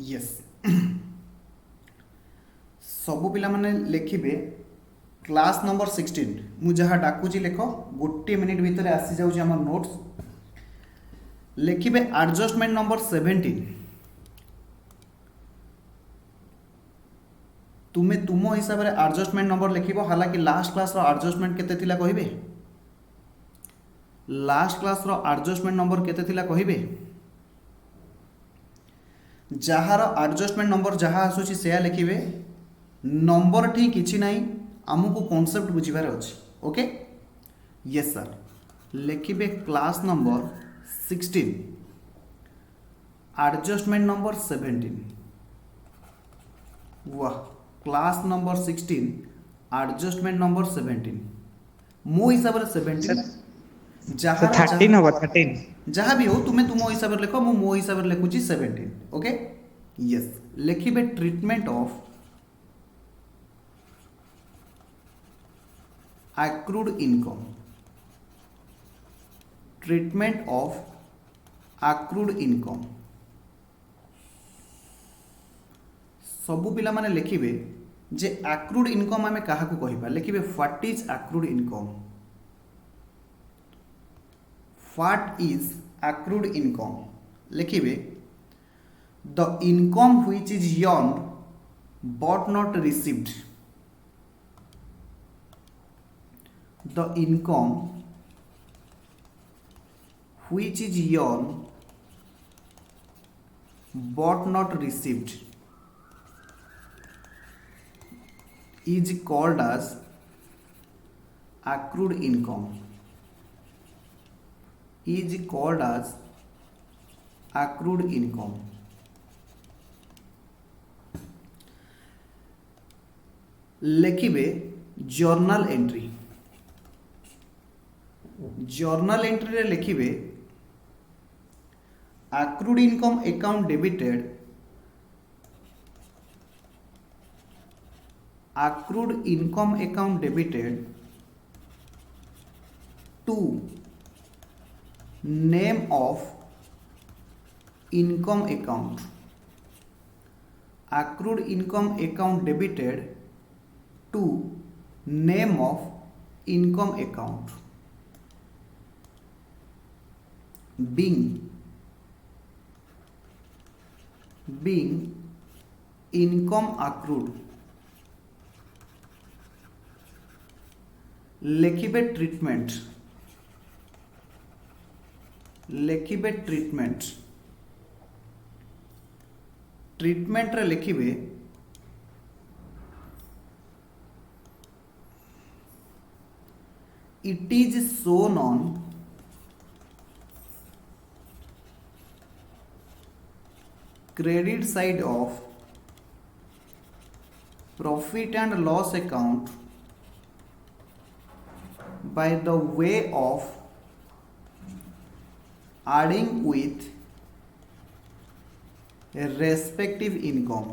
Yes सबु पिला माने लिखिबे क्लास नंबर 16 मु जहाँ डाकुची लेख गोटे मिनिट भितर आसी जाउची हमर नोट्स लिखिबे एडजस्टमेंट नंबर 17 तुमे तुम हिसाब रे एडजस्टमेंट नंबर लिखिबो हालांकि लास्ट क्लास रो एडजस्टमेंट केते थिला कहिबे लास्ट क्लास रो एडजस्टमेंट नंबर केते थिला कहिबे जହାର एडजस्टमेंट नंबर जहाँ आसुची से लिखिबे नंबर ठी किछि नाही आमको कॉन्सेप्ट बुझिबार अछि ओके यस सर लिखिबे क्लास नंबर 16 एडजस्टमेंट नंबर 17 वाह क्लास नंबर 16 एडजस्टमेंट नंबर 17 मो हिसाब रे 17 सर 13 होगा 13 जहाँ भी हो तुम्हें तुम हिसाब से लिख मो हिसाब से लिखुची 17 ओके यस लिखिबे treatment of accrued income treatment of accrued income सबु पिला माने लिखिबे जे accrued income आमे काहा को कहिबा लिखिबे what is accrued income what is accrued income लिखिबे the income which is earned but not received the income which is earned but not received is called as accrued income is called as accrued income लिखिबे journal entry journal entry रे लिखिबे accrued income account debited accrued income account debited to name of income account accrued income account debited to name of income account being income accrued लिखिबे treatment लिखिबे treatment treatment रे लिखिबे it is shown on credit side of profit and loss account by the way of adding with a respective income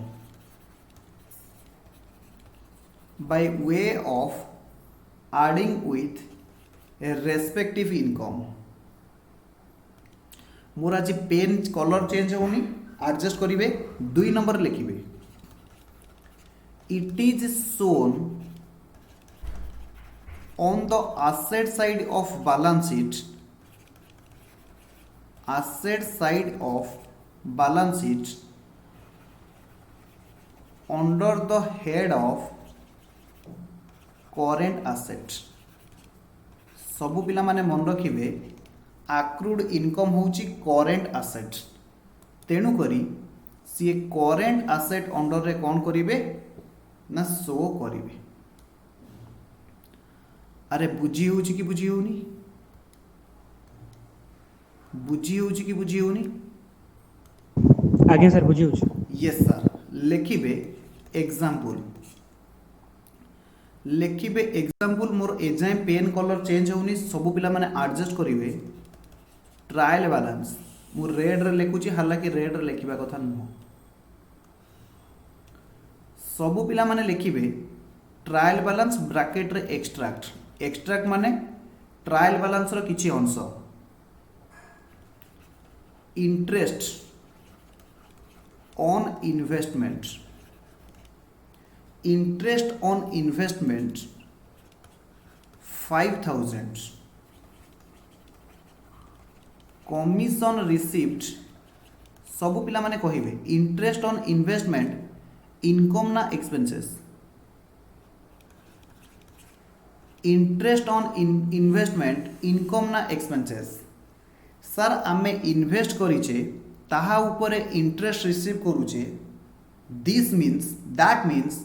by way of adding with a respective income मोर आज pen colour change होनी adjust करिवे 2 number लिखिबे it is shown on the asset side of balance sheet under the head of current asset सबु पिला माने मन रखिबे accrued income होची current asset तेणु करी सी current asset अंडर रे कौन करिवे ना शो करिवे अरे बुझी होची कि बुझी होनी बुझी होची कि बुझी होनी आगे सर बुझी होची यस सर लिखिबे एग्जांपल मोर एजाय पेन कलर चेंज होनी सबु पिला माने एडजस्ट करिवे ट्रायल बैलेंस मु रेड रे लिखुची हालांकि रेड रे लिखिबा कथा नुह सबु पिला माने लिखिबे ट्रायल बैलेंस ब्रैकेट रे एक्सट्रैक्ट माने ट्रायल बैलेंस रो किछि अंश interest on investment, interest on investment 5000, commission received सब पिला माने कहिबे इंटरेस्ट ऑन इन्वेस्टमेंट इनकम ना expenses, interest on investment income ना एक्सपेंसेस। सर आमे इन्वेस्ट करिचे ताहा ऊपर इंटरेस्ट रिसीव करूचे, this means that means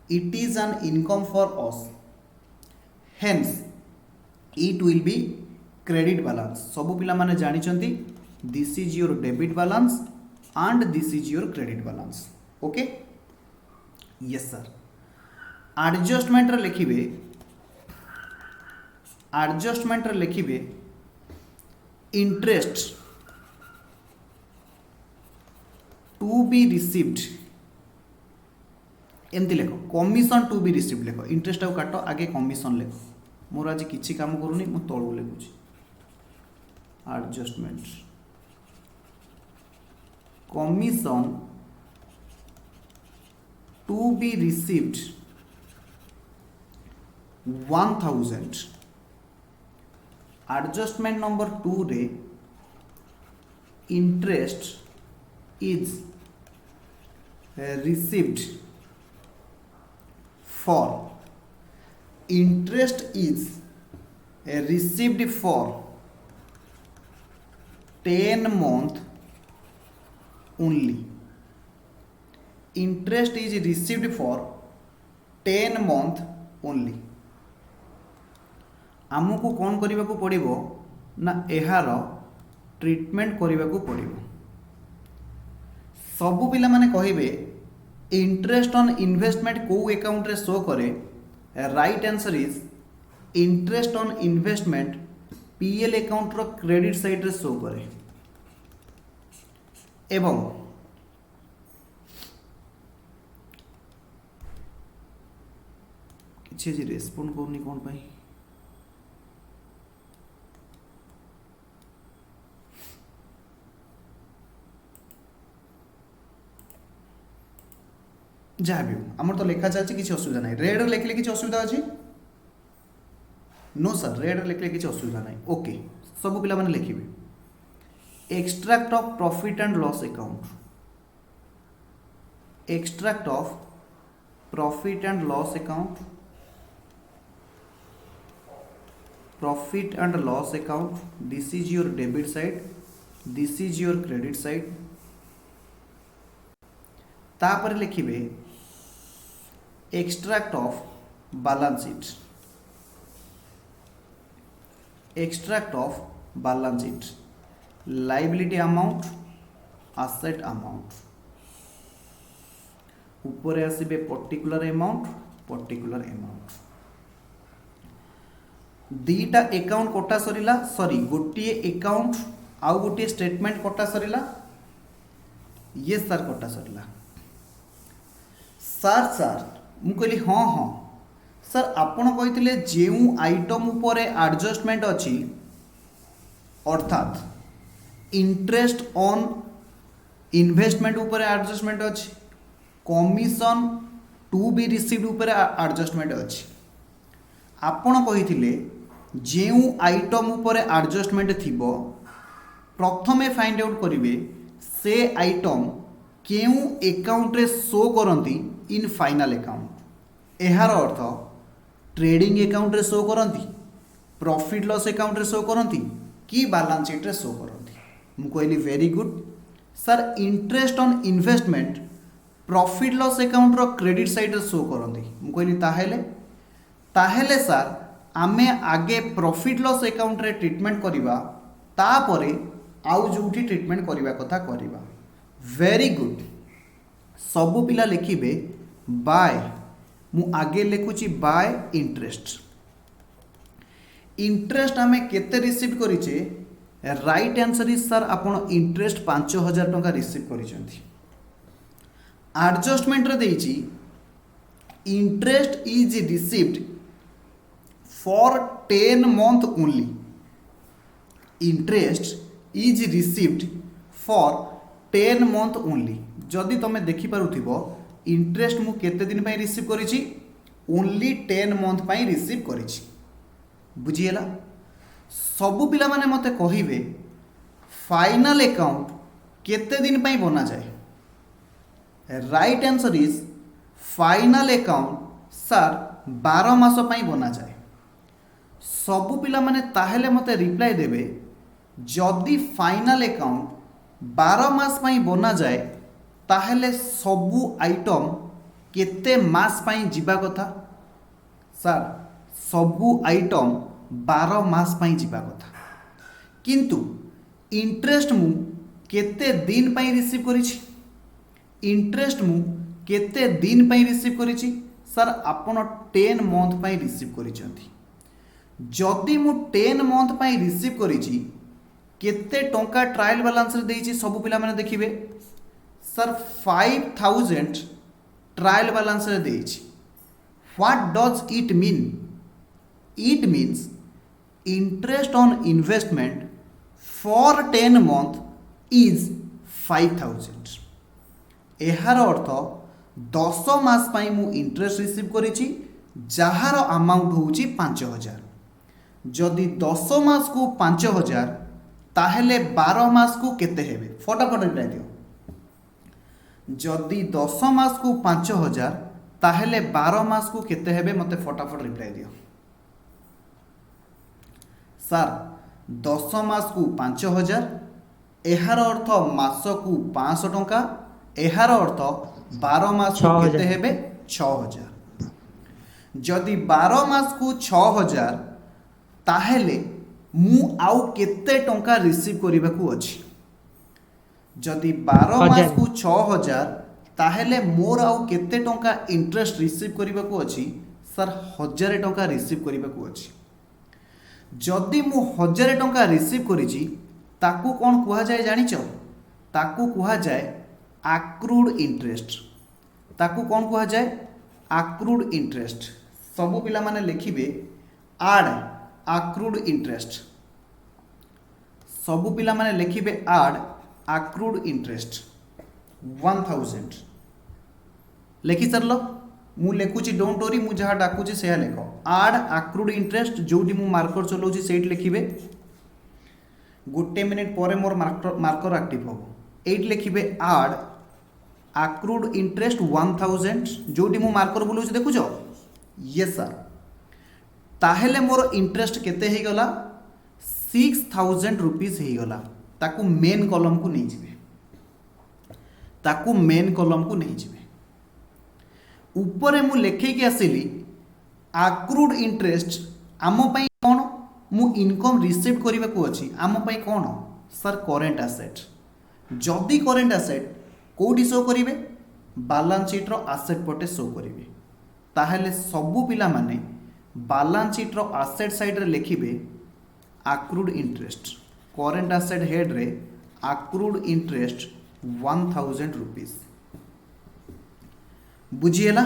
it is an income for us, hence it will be credit balance. सब पिला माने जानी चंती this is your debit balance and this is your credit balance. Okay yes sir. Adjustment रे लिखिबे, adjustment रे लिखिबे interest to be received, एमती लेख कमिशन टू बी रिसीव्ड लेख, इंटरेस्ट आउ काट आगे कमिशन लेख। मोर आज किछि काम करूनी मु तळू लेखुछि adjustment commission to be received 1000, adjustment number 2 रे interest is received for, interest is received for 10 month only, interest is received for 10 month only। आमको कौन करने को पड़िबो ना एहार ट्रीटमेंट करने को पड़िबो। सबु पिला माने कहिबे इंटरेस्ट ऑन इन्वेस्टमेंट को अकाउंट रे शो करे, right answer is interest on investment PL account रो क्रेडिट साइड रे शो करे। एवं किछि जे रेस्पोंड करनी कोन पाई जहाँ भी आमर तो लेखा चलती किसी असुविधा नहीं। रेड लिखले किसी असुविधा अच्छी नो सर, रेड लिखले किसी असुविधा नहीं। ओके सब पिला माने लिखिबे extract of profit and loss account, extract of profit and loss account, profit and loss account, this is your debit side, this is your credit side. तापर लिखिबे extract of balance sheet, extract of balance sheet, liability amount, asset amount, ऊपर आसीबे particular amount, particular amount. दीटा account कटा सरिला, sorry गोटे account आउ गोटे स्टेटमेंट कटा सरिला, ये सर कटा सरिला। सर सर मु कहली हाँ हाँ सर आपण कही जो आइटम उपर एडजस्टमेंट अच्छी अर्थात इंटरेस्ट ऑन इन्वेस्टमेंट उपर एडजस्टमेंट अच्छी, कमिशन टू बी रिसीव्ड उपर एडजस्टमेंट अच्छी। आपण कही जो आइटम उपर एडजस्टमेंट थिबो प्रथमे फाइंड आउट करिवे से आइटम केउ अकाउंट रे शो करंती इन फाइनल अकाउंट। एहार अर्थ ट्रेडिंग अकाउंट रे शो करंती, प्रॉफिट लॉस अकाउंट रे शो करंती कि बैलेंस शीट रे शो करंती। मु कहली very good sir, interest on investment profit loss account रो क्रेडिट साइड रे शो करंती। मु कहली ताहेले सर आमे आगे प्रॉफिट लॉस अकाउंट रे ट्रीटमेंट करिबा, तापरे आउ जोठी ट्रीटमेंट करिबा कथा करिबा। वेरी गुड सबु पिला लिखिबे बाय, मु आगे लिखुची बाय इंटरेस्ट। इंटरेस्ट आमे केते रिसीव करिचे, राइट आंसर इज सर आपण इंटरेस्ट 5000 टंका रिसीव करिसेंती। एडजस्टमेंट रे देइची interest is received for 10 month only, interest is received for 10 month only, जदि तुम देखिपुव इंटरेस्ट मु केते दिन पे रिसीव करिछि ओनली 10 मंथ पे रिसीव करिछि बुझीला सबु पिला माने मते कहिबे फाइनल अकाउंट केते दिन पे बना जाए right answer is final account sir 12 मास पे बना जाए सबु पिला माने ताहेले मते रिप्लाई देबे जदि फाइनल अकाउंट 12 मास पे बना जाए ताहेले सबु आइटम केते मास पे जिबा कथा सर सबु आइटम 12 मास पे जिबा कथा किंतु इंटरेस्ट मु केते दिन पे रिसीव करिछि इंटरेस्ट मु केते दिन पे रिसीव करिछि सर आपण 10 मंथ पे रिसीव करिसंती जदि मु 10 मंथ पे रिसीव करिछि केते टंका ट्रायल बैलेंस रे देइछि सब पिला माने देखिबे सर 5000 ट्रायल बैलेंस रे देइछि what does it mean it means interest on investment for 10 month is 5000 एहार अर्थ 10 मास पाई मु इंटरेस्ट रिसीव करिछि जहार अमाउंट होउछि 5000 जदि 10 मास को 5000 ताहेले 12 मास को केते हेबे फटाफट रिप्लाई दियो जदि 10 मास को 5000 ताहेले 12 मास को केते हेबे मते फटाफट रिप्लाई दियो सर 10 मास को 5000 एहार अर्थ मास को 500 टंका एहार अर्थ 12 मास को केते हेबे 6000 जदि 12 मास को 6000 ताहेले मु आउ केते टंका रिसीव करिबा को अछि जदि 12 मास को 6000 ताहेले मोर आउ केते टंका इंटरेस्ट रिसीव करिबा को अछि सर 1000 टंका रिसीव करिबा को अछि जदि मु 1000 टंका रिसीव करिछि ताकू कोन कुहा जाय जानि छ ताकू कुहा जाय आक्रूड इंटरेस्ट ताकू कोन कुहा जाय आक्रूड इंटरेस्ट सब पिला माने लिखिबे आड आक्रूड इंटरेस्ट सबु पिला माने लिखिबे आड आक्रूड इंटरेस्ट 1000 लिखि सरलो मु लेखुची डोंट वरी मु जहा डाकुची सेहा लेखो आड आक्रूड इंटरेस्ट जोडी मु मार्कर चलाउची सेट लिखिबे गोटे मिनिट परे मोर मार्कर एक्टिव हो एट लिखिबे आड आक्रूड इंटरेस्ट 1000 जोडी मु मार्कर बुलाउची देखुछो यस सर ताहेले मोर इंटरेस्ट केते हे गला 6000 रुपीस हे गला ताकू मेन कॉलम को नहीं जिवे ताकू मेन कॉलम को नहीं जिवे ऊपर मु लेखे के आसिली आक्रूड इंटरेस्ट आम पई कोन मु इनकम रिसीव करिबा को अछि आम पई कोन सर करेंट एसेट जदी करेंट एसेट कोडी शो करिवे बैलेंस शीट रो एसेट पटे शो करिवे ताहेले सबु पिला माने बैलेंस शीट रो एसेट साइड रे लिखिबे आक्रूड इंटरेस्ट करेंट एसेट हेड रे आक्रूड इंटरेस्ट 1000 रुपीस बुझिएला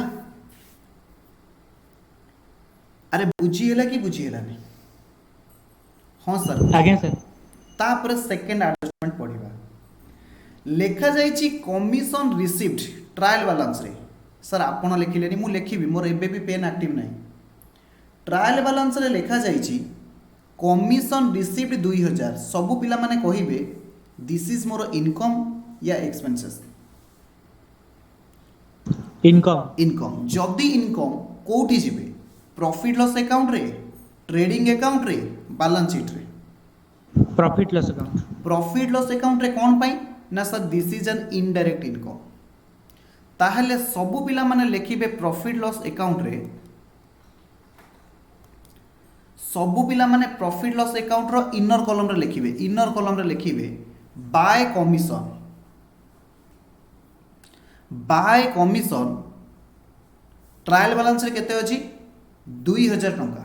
अरे बुझिएला कि बुझिएला नहीं हाँ सर आगे सर तापर सेकंड एडजस्टमेंट पढ़िबा लेखा जाइछि कमिशन रिसीव्ड ट्रायल बैलेंस रे सर आपण लिखिलेनी मु लिखिबी मोर एबे भी पेन एक्टिव नहीं ट्रायल बैलेंस रे लेखा जाइछि कमिशन रिसीव्ड 2000 सबु पिला माने कहिबे दिस इज मोर इनकम या एक्सपेंसेस इनकम जदी इनकम कोठी जिबे प्रॉफिट लॉस अकाउंट रे ट्रेडिंग अकाउंट रे बैलेंस शीट रे प्रॉफिट लॉस अकाउंट रे कोन पाई ना sir this is an indirect income ताहले सबु पिला माने लिखिबे प्रॉफिट लॉस अकाउंट रे सबु पिला माने प्रॉफिट लॉस अकाउंट रो इनर कॉलम रे लिखिबे बाय कमिशन ट्रायल बैलेंस रे केते अछि 2000 टंका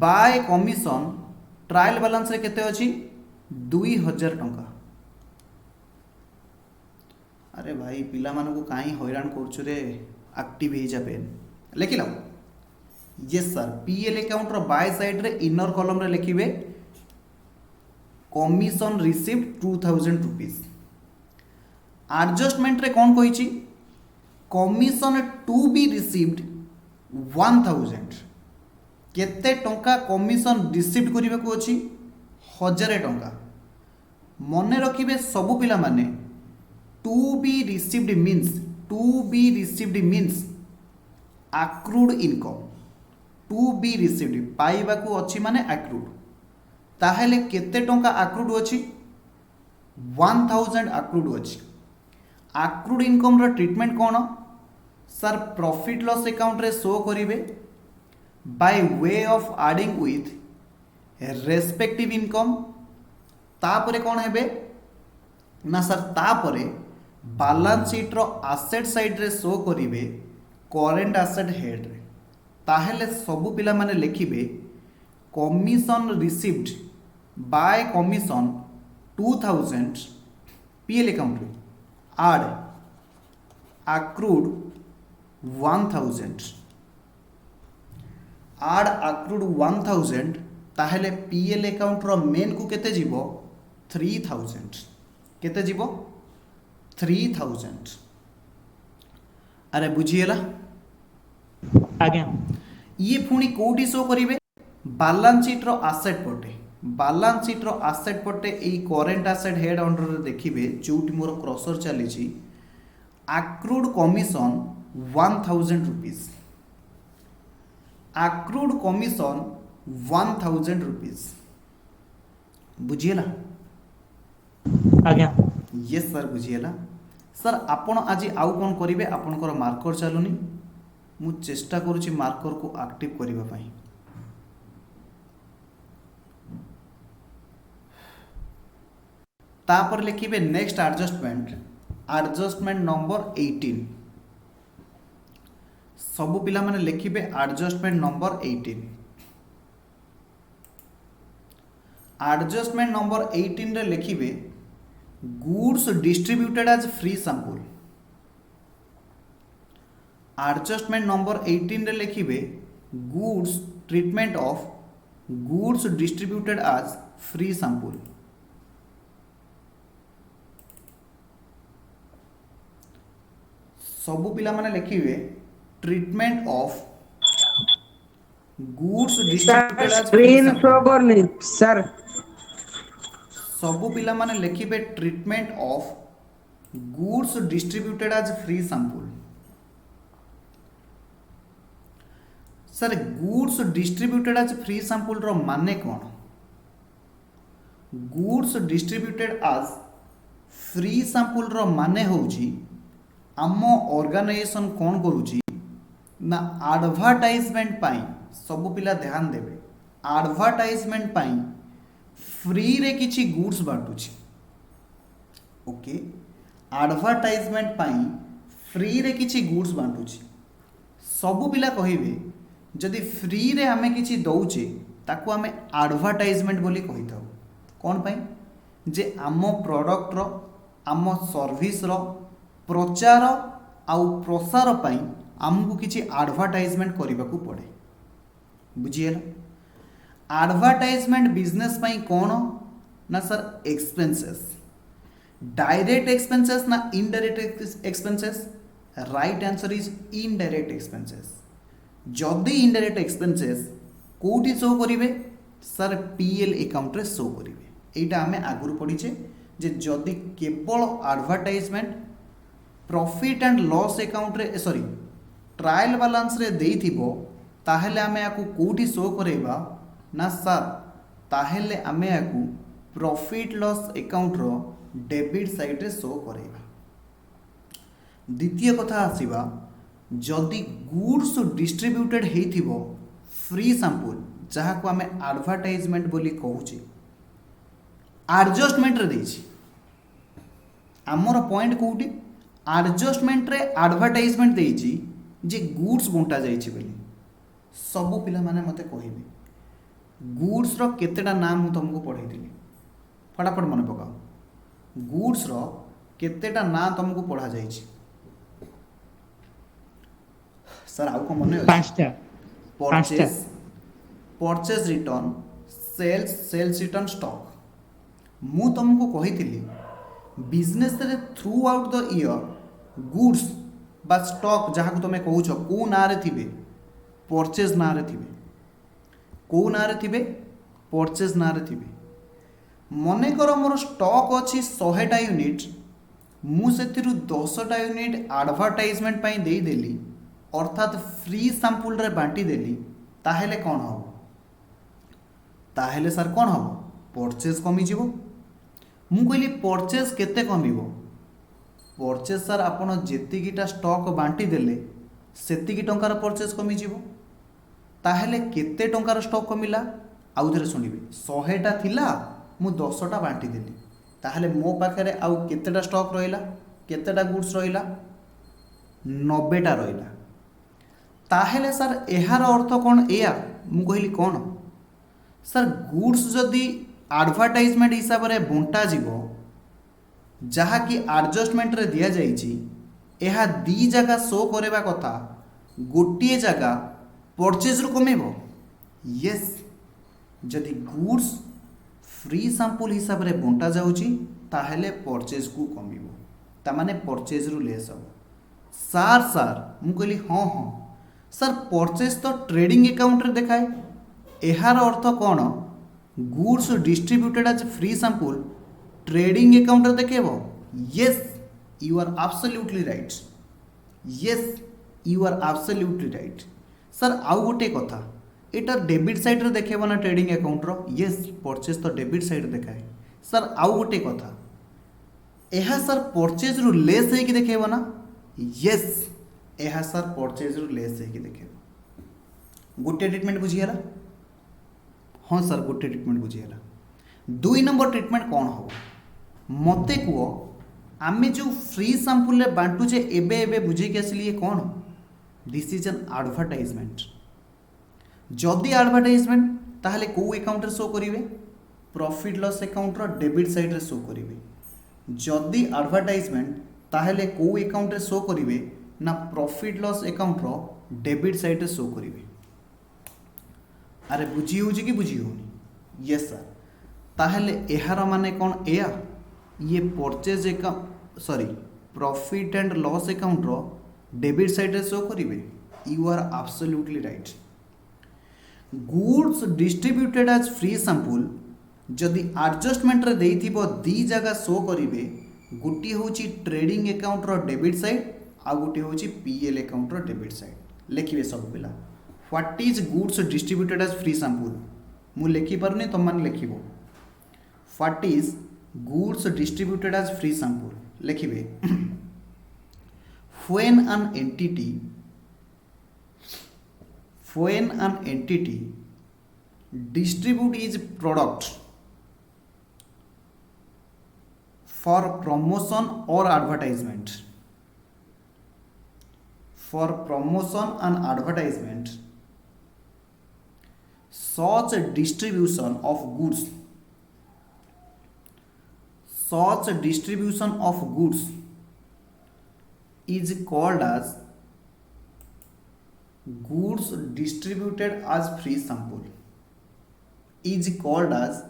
बाय कमिशन ट्रायल बैलेंस रे केते अछि 2000 टंका अरे भाई पिला मानू कहीं हैरान करछु रे एक्टिव हे जाबे लिखिलो यस सर पीएल अकाउंट रो बाय साइड रे इनर कॉलम रे लिखिबे कमिशन रिसीव्ड 2000 रुपीस आडजस्टमेंट रे कौन कही कमिशन टू बी रिसीव्ड 1000 केते टंका कमिशन रिसीव करने को अच्छी 1000 टंका मन रखिए सबु पिला माने to be received means accrued income to be received पाइबा को अच्छी माने आक्रूड ताहेले केते टंका आक्रूड अच्छी 1000 आक्रूड अच्छी आक्रूड इनकम रो ट्रीटमेंट कौन सर प्रॉफिट लॉस अकाउंट रे शो करिवे by way of adding with respective income तापरे कौन हेबे ना सर तापरे बैलेंस शीट रो एसेट साइड रे शो करिवे करेंट एसेट हेड रे ताहेले सबु पिला माने लिखिबे commission received by commission 2000 PL account रे आड accrued 1000 आड accrued 1000 ताहेले पीएल अकाउंट रो मेन को केते जीवो 3000 केते जीवो 3000 अरे बुझीला आज्ञा ये पुणी कोठी शो करिवे बैलेंस शीट रो एसेट पटे बैलेंस शीट रो एसेट पटे एई करेंट एसेट हेड अंडर रे देखिबे जोटी मोर क्रॉसर चली छी accrued commission 1000 rupees accrued commission 1000 rupees बुझिएला आज्ञा यस सर बुझिएला सर आपण आज आउ कोन करिवे आपनकर मार्कर चालुनी मु चेष्टा करूची मार्कर को एक्टिव करिवा पई तापर लिखिबे नेक्स्ट एडजस्टमेंट नंबर 18 सबु पिला माने लिखिबे एडजस्टमेंट नंबर 18 एडजस्टमेंट नंबर 18 रे लिखिबे goods distributed as free sample adjustment number 18 रे लिखिबे goods treatment of goods distributed as free sample सबु पिला माने लिखिबे treatment of goods distributed as free screen show sample करनी सर सबु पिला माने लिखिबे treatment of goods distributed as free sample sir goods distributed as free sample रो माने कोन goods distributed as free sample रो माने होउची आम ऑर्गेनाइजेशन कौन करुची ना एडवर्टाइजमेंट पाई सब पिला ध्यान देवे एडवर्टाइजमेंट पाई फ्री रे किछि गुड्स बांटुची ओके एडवर्टाइजमेंट पाई फ्री रे किछि गुड्स बांटुची सब पिला कहिबे जदि फ्री रे आमे किछि दउचे ताकू आमे एडवर्टाइजमेंट बोली कहि थाउ कोन पाई जे आम प्रोडक्ट रो आम सर्विस रो प्रचार आउ प्रसार पाई आमको किसी एडवर्टाइजमेंट करने को पड़े बुझीगला एडवर्टाइजमेंट बिजनेस पाई कौन ना सर एक्सपेंसेस डायरेक्ट एक्सपेंसेस ना indirect expenses right answer is indirect expenses जदि इनडायरेक्ट एक्सपेंसेस कोठी शो करिवे सर पीएल अकाउंट रे शो करिवे एटा हमें आगुर पड़ीचे जे जदि केवल advertisement profit and loss account रे सॉरी ट्रायल बैलेंस रे देइथिबो ताहेले आमे आकु कोठी शो करेबा ना सर ताहेले आमे आकु प्रॉफिट लॉस अकाउंट रो डेबिट साइड रे शो करेबा द्वितीय कथा आसीबा जदि गुड्स डिस्ट्रीब्यूटेड हेइथिबो फ्री सैंपल जहा को आमे एडवर्टाइजमेंट बोली कहूची एडजस्टमेंट रे देइछि हमर पॉइंट कोठी एडजस्टमेंट रे एडवर्टाइजमेंट देइछि जे गुड्स बंटा जाइछि बोली सबु पिला माने मते कहिबे गुड्स रो केतेटा नाम मु तुमको पढ़ाई दिली फटाफट मन पकाओ गुड्स रो केतेटा नाम तुमको पढ़ा जाइछि सर आउ को मने पांचटा purchase return sales return stock मु तुमको कहिथिली बिजनेस रे through out the year goods बा स्टॉक जहाँ को तुम कौच कौ ना थे परचेज ना थे कौ ना थे परचेज ना थे मनेकर मोर स्टॉक अच्छी 100टा यूनिट मुझे 10टा यूनिट एडवर्टाइजमेंट देदेली अर्थात फ्री सैंपल रे बांटी देली ताहेले कौन हम ताहेले सर कौन हम परचेज कमिज मु कहली परचेज केते कमिब परचेज सर आपण जेतिकीटा स्टॉक बांटी देले सेतिकी टंकार परचेज कमिज ताहेले केते टंकार स्टॉक कमिला आउ थे शुणिबे 100टा थिला मु 10टा बांटी देली ताहले मो पाखे आउ केतेटा स्टॉक रहिला केतेटा गुड्स रहिला 90टा रहिला ताहेले सर एहार अर्थ कौन एया मु कहली कौन सर गुड्स जदि एडवर्टाइजमेंट हिसाब रे बंटा जीवो जहाँकि एडजस्टमेंट रे दिया जाइछि एहा दी जगह शो करवा कथा गोटे जगह परचेज रु कमेबो यस जदि गुड्स फ्री सैंपल हिसाब रे बंटा जाउछि ताहेले परचेज को कमिबो ता माने परचेज रु लेस हो सार सार मु कहली हाँ हाँ सर परचेज तो ट्रेडिंग अकाउंट रे देखाए एहार अर्थ कौन goods distributed as free sample trading account रे देखेबो yes you are absolutely right yes you are absolutely right sir आउ गोटे कथा एटा डेबिट साइड रे देखेबो ना ट्रेडिंग अकाउंट रो यस परचेज तो डेबिट साइड देखाए सर आउ गोटे कथा एहा सर परचेज रु लेस है कि देखेबो ना यस एहा सर परचेज रु लेस है कि देखेबो गोटे ट्रीटमेंट बुझियला हाँ सर गोटे ट्रीटमेंट बुझीगला 2 नंबर ट्रीटमेंट कौन हम मते कह आमे जो फ्री सैंपल रे बांटुचे एबे एबे बुझे के असली ये कौन दिस इज एन एडवर्टाइजमेंट जदि एडवर्टाइजमेंट ताहले को अकाउंट रे शो करिवे प्रॉफिट लॉस अकाउंट रो डेबिट साइड रे शो करिवे जदि एडवर्टाइजमेंट ताहले को अकाउंट रे शो करिवे ना प्रॉफिट लॉस अकाउंट रो डेबिट साइड रे शो करिवे अरे बुझी हो कि बुझी होनी यस सर ताहले एहार माने कौन एया ये purchase account sorry profit and loss account रो डेबिट साइड रे शो करिवे you are absolutely right goods distributed as free sample जदि एडजस्टमेंट रे देइथिबो दी जगह शो करिवे गोटी होची ट्रेडिंग अकाउंट रो डेबिट साइड आ गोटी होची पीएल अकाउंट रो डेबिट साइड लिखिबे सब पिला what is goods distributed as free sample मु लिखि पारुनी तुम मान लिखिबो what is goods distributed as free sample लिखिबे when an entity distribute its product for promotion or advertisement such distribution of goods is called as goods distributed as free sample is called as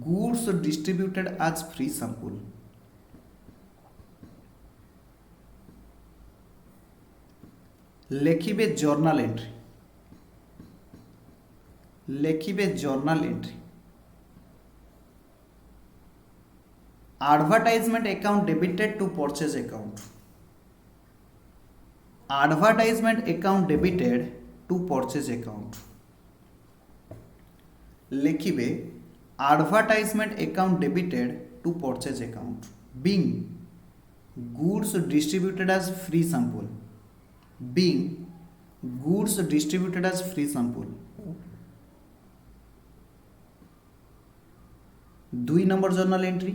goods distributed as free sample लिखिबे journal entry advertisement account debited to purchase account advertisement account debited to purchase account लिखिबे advertisement account debited to purchase account being goods distributed as free sample being goods distributed as free sample 2 number journal entry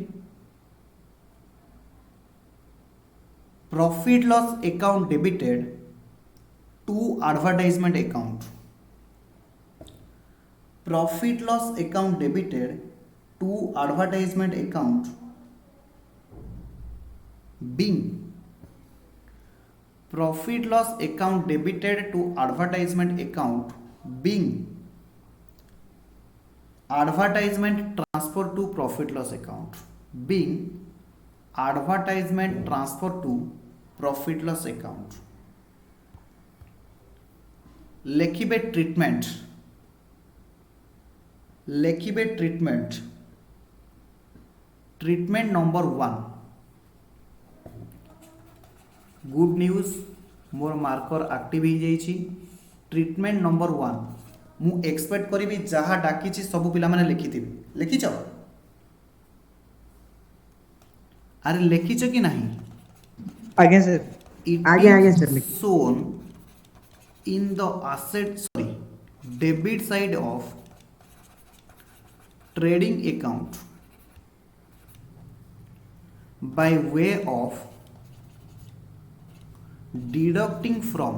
profit loss account debited to advertisement account profit loss account debited to advertisement account being profit loss account debited to advertisement account being advertisement transfer to profit loss account being advertisement transfer to profit loss account. ଲେଖିବେ treatment, ଲେଖିବେ treatment, treatment number 1। Good news मोर marker active हो जाइए। Treatment number 1 मु expect करी जहाँ डाकी सब पिला माने लिखि लिखिच अरे लिखिच कि नहीं? आज्ञा सर। आगे sir shown in the asset debit side of trading account by way of deducting from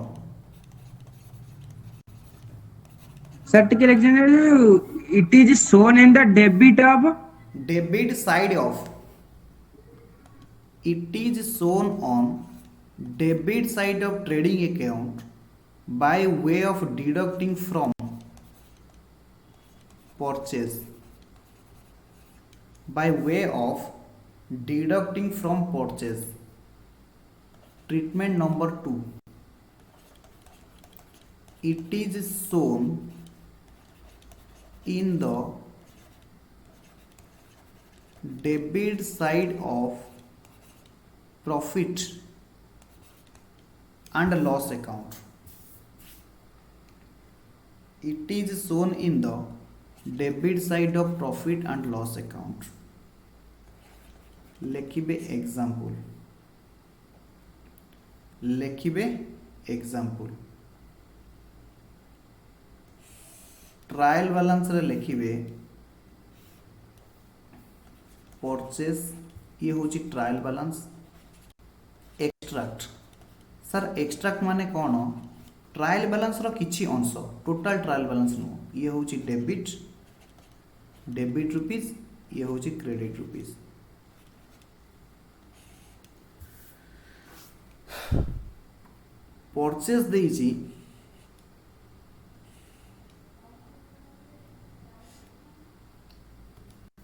sir टिके it is shown in the debit of debit side of, it is shown on debit side of trading account by way of deducting from purchase, by way of deducting from purchase. Treatment number 2, it is shown in the debit side of profit and loss account. It is shown in the debit side of profit and loss account. लिखिबे example, लिखिबे example. Trial balance रे लिखिबे purchase, ये होची trial balance. Extract, sir extract माने कौन? Trial balance रो किछि अंश, टोटल ट्रायल बैलेंस नो। ये होची डेबिट, डेबिट रुपीज, ये होची क्रेडिट रुपीज। परचेज देइछि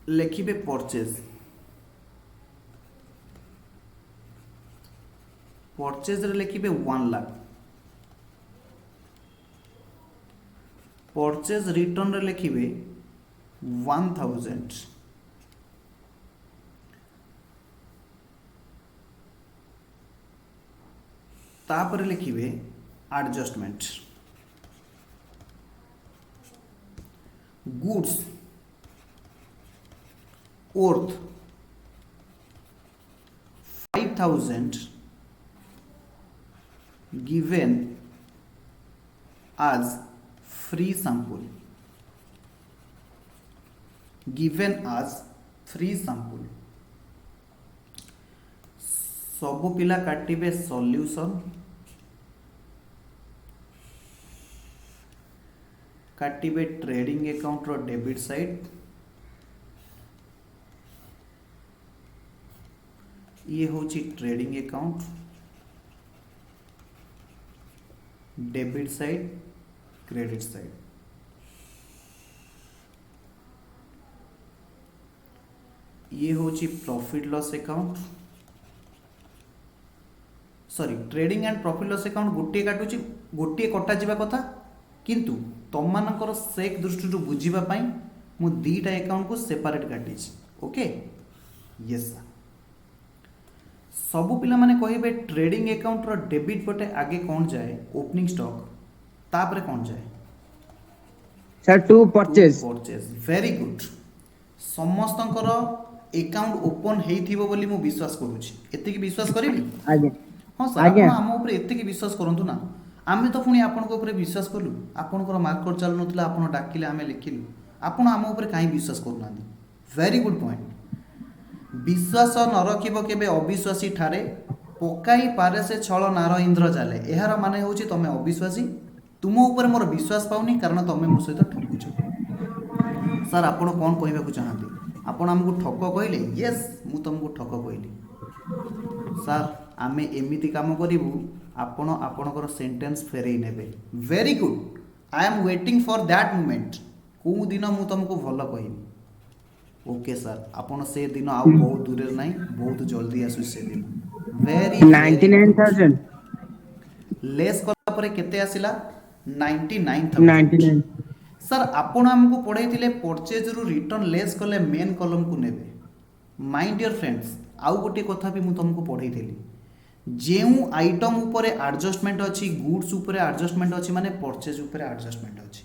लिखिबे परचेज, परचेज रे लिखिबे 1 लाख। परचेज रिटर्न रे लिखिबे 1000। तापर लिखिबे adjustment. Goods worth 5000 given as free sample, given as free sample। सबु पिला काटिबे सॉल्यूशन, काटिबे ट्रेडिंग अकाउंट रो डेबिट साइड, ये होची trading account debit side, credit side. ये होची profit loss account, sorry trading and profit loss account गोटे काटुची, गोटे कटा जिबा कथा, किंतु तम मानकर सेक दृष्टि बुझीबा पई मु दीटा अकाउंट को सेपरेट काटिछि। Okay yes sir. सबु पिला माने कहिबे ट्रेडिंग अकाउंट रो डेबिट पटे आगे कौन जाए? ओपनिंग स्टॉक, तापरे कौन जाए? Sir to purchase. Purchase, very good. समस्तंकर अकाउंट ओपन हेइथिबो बोली मु विश्वास करूछि, एतिकी विश्वास करिबी? आगे हां सर, आपण हम ऊपर एतिकी विश्वास करंतु ना। आमे तो पुणी आपण को ऊपर विश्वास कलु, आपणकर मार्कर चालु नथिला, आपण डाकिले आमे लिखिलु, आपण हम ऊपर काई विश्वास करूनांदी। Very good point. विश्वास न रखिब केबे अविश्वासी ठारे, पकाई पारे से छल नार इंद्र जाले। एहार माने होची तमे अविश्वासी, तुम ऊपर मोर विश्वास पाउनी कारण तमे मो सहित ठकुछ। सर आपण कोन कहबा को चाहंती? आपण हमकु ठक कहले? यस मु तुमको ठक कहली। सर आमे एमिति काम करिवु, आपण आपणकर सेंटेंस फेरई नेबे। Very good, I am waiting for that moment. को दिन मु तुमको भलो कहिबी। ओके सर आपण से दिन आउ बहुत दूर नहीं बहुत जल्दी आसु से दिन वेरी वेरी गुड 99,000 लेस कला परे केते आसिला 99,000 99 सर आपण हमको पढ़ाई परचेज रु रिटर्न लेस कले मेन कलम को नेबे माय डियर फ्रेंड्स आउ गोटे कथा भी मु तुमको पढ़ाई जेउ आइटम उपरे एडजस्टमेंट अछि गुड्स उपरे एडजस्टमेंट अछि माने परचेज उपरे एडजस्टमेंट अछि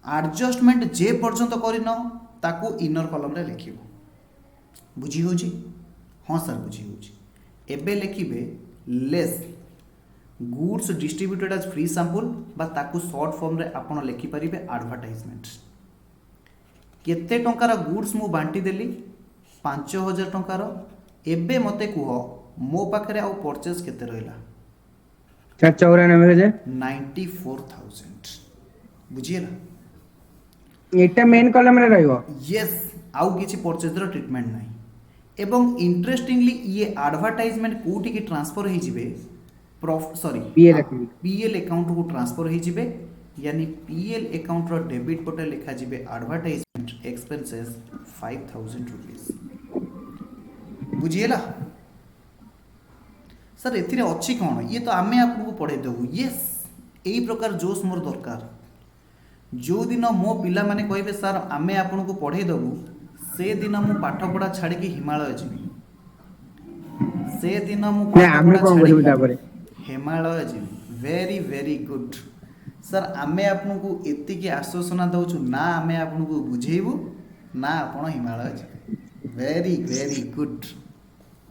एडजस्टमेंट जे पर्यंत करिन ताकू इनर कलम रे लिखिबो बुझी होची हाँ सर बुझी होची एबे लिखिबे less goods distributed as free sample बा ताकू शॉर्ट फॉर्म रे आपण लिखि परिबे एडवर्टाइजमेंट केते टंकार गुड्स मु बांटी देली 5000 टंकार एबे मते कुह मो पाखरे आउ परचेज केते रहला 94,000 94,000 बुझिएला एटा मेन कॉलम रे रहइबो यस आउ किछि परचेज रो ट्रीटमेंट नाही एवं इंटरेस्टिंगली ये एडवर्टाइजमेंट कोठी की ट्रांसफर हे जिवे sorry PL account. PL account को ट्रांसफर हो जिवे यानी पीएल अकाउंट रो डेबिट पटे लिखा जिवे एडवर्टाइजमेंट एक्सपेंसेस 5,000 रुपीस बुझिएला सर एथिरे अछि कोन ये तो आमे आपको पढ़े देबु यस एई प्रकार जोश मोर दरकार जो दिन मो पिला माने कहबे सर आमे आपन को पढ़े देबु से दिन मु पाठ पढ़ा छाड़ी के हिमालय जिबी से दिन मु ना आमे कोन करिबो तापरे हिमालय जिबी वेरी गुड सर आमे आपको एतिकी आश्वासना दउछु ना आमे आपको बुझेबु ना आपण हिमालय जिबे वेरी गुड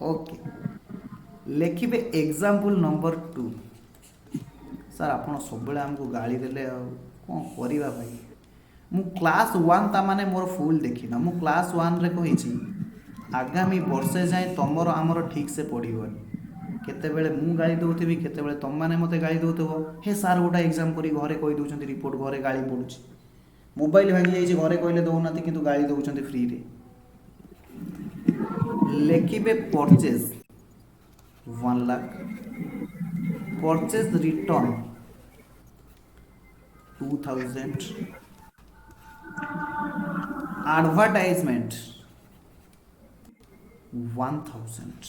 ओके लिखिबे एग्जांपल नंबर 2 सर आपण सब बेले हमको गाली देले कोन करिबा भाई मु क्लास 1 ता माने मोर फुल देखिना मु क्लास 1 रे कहिछि आगामी वर्षे जाए तमर आमर ठीक से पढ़िबनी केते बेले मु गाली दउथिबी केते बेले तम माने मते गाली दउथबो हे सर गोटा एग्जाम करी घरे कहि दउचंती रिपोर्ट घरे गाली पडुची मोबाइल भांगी जाइछि घरे कहले दउनाती किंतु गाली दउचंती फ्री रे लेखिबे purchase 1 lakh purchase return 2,000 advertisement 1,000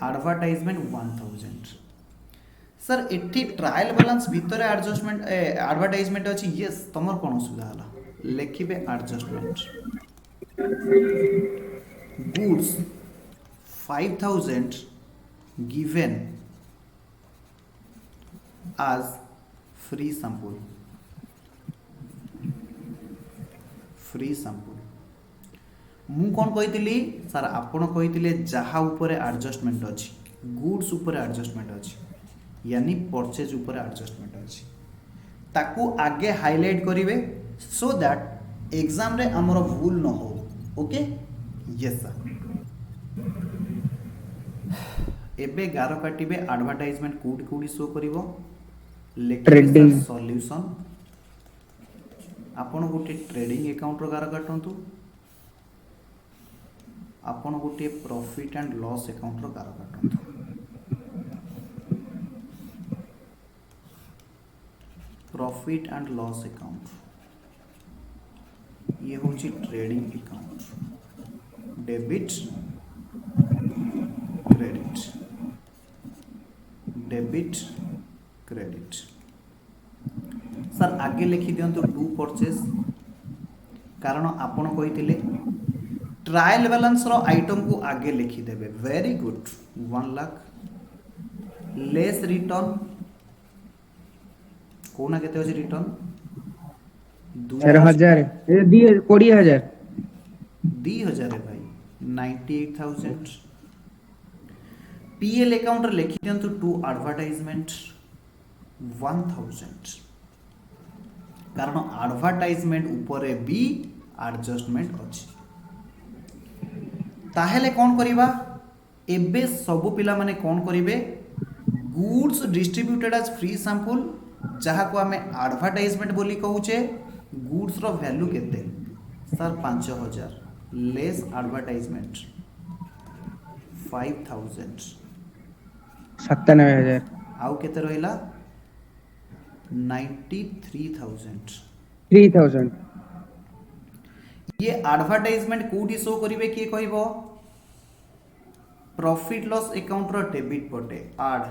advertisement 1,000 sir एठी ट्रायल बैलेंस भितर एडजस्टमेंट एडवर्टाइजमेंट अछि यस तमर कोन सुविधा हला लेखिबे adjustment goods 5,000 given as free sample मु कौन कही सर आपण कही जहाँ उपरे एडजस्टमेंट अच्छी गुड्स उपरे एडजस्टमेंट अच्छी यानी परचेज उपरे एडजस्टमेंट अच्छी ताकू आगे हाईलाइट करिवे सो दैट एग्जाम रे हमर भूल न हो ओके यस सर एबे गार काटिबे एडवर्टाइजमेंट कोडी शो करिवो लेखिबे सॉल्यूशन आपण गोटे ट्रेडिंग अकाउंट रो गार काटंतु आपण गोटे प्रॉफिट एंड लॉस अकाउंट रो गार काटंतु प्रॉफिट एंड लॉस अकाउंट ये होची trading account debit credit debit credit sir आगे लिखि दियंतु टू परचेज कारण आपण कहिथिले ट्रायल बैलेंस रो आइटम को आगे लिखि देबे very good 1 lakh less return कोना केते अछि रिटर्न 4,000 ए 20,000 20,000 भाई 98,000 पीएल अकाउंट लिखि दियंतु टू एडवर्टाइजमेंट 1,000 कारण एडवर्टाइजमेंट ऊपर भी एडजस्टमेंट अछि ताहेले कौन करिबा एबे सब पिला माने कौन करिवे goods distributed as free sample जहाँ को आमे एडवर्टाइजमेंट बोली कहूचे गुड्स रो वैल्यू केते सर 5,000 लेस एडवर्टाइजमेंट 5,000 97,000 आउ केते रहिला 93,000 3,000 ये एडवर्टाइजमेंट कोठी शो करिवे किए कहबो प्रॉफिट लॉस अकाउंट रो डेबिट पटे आड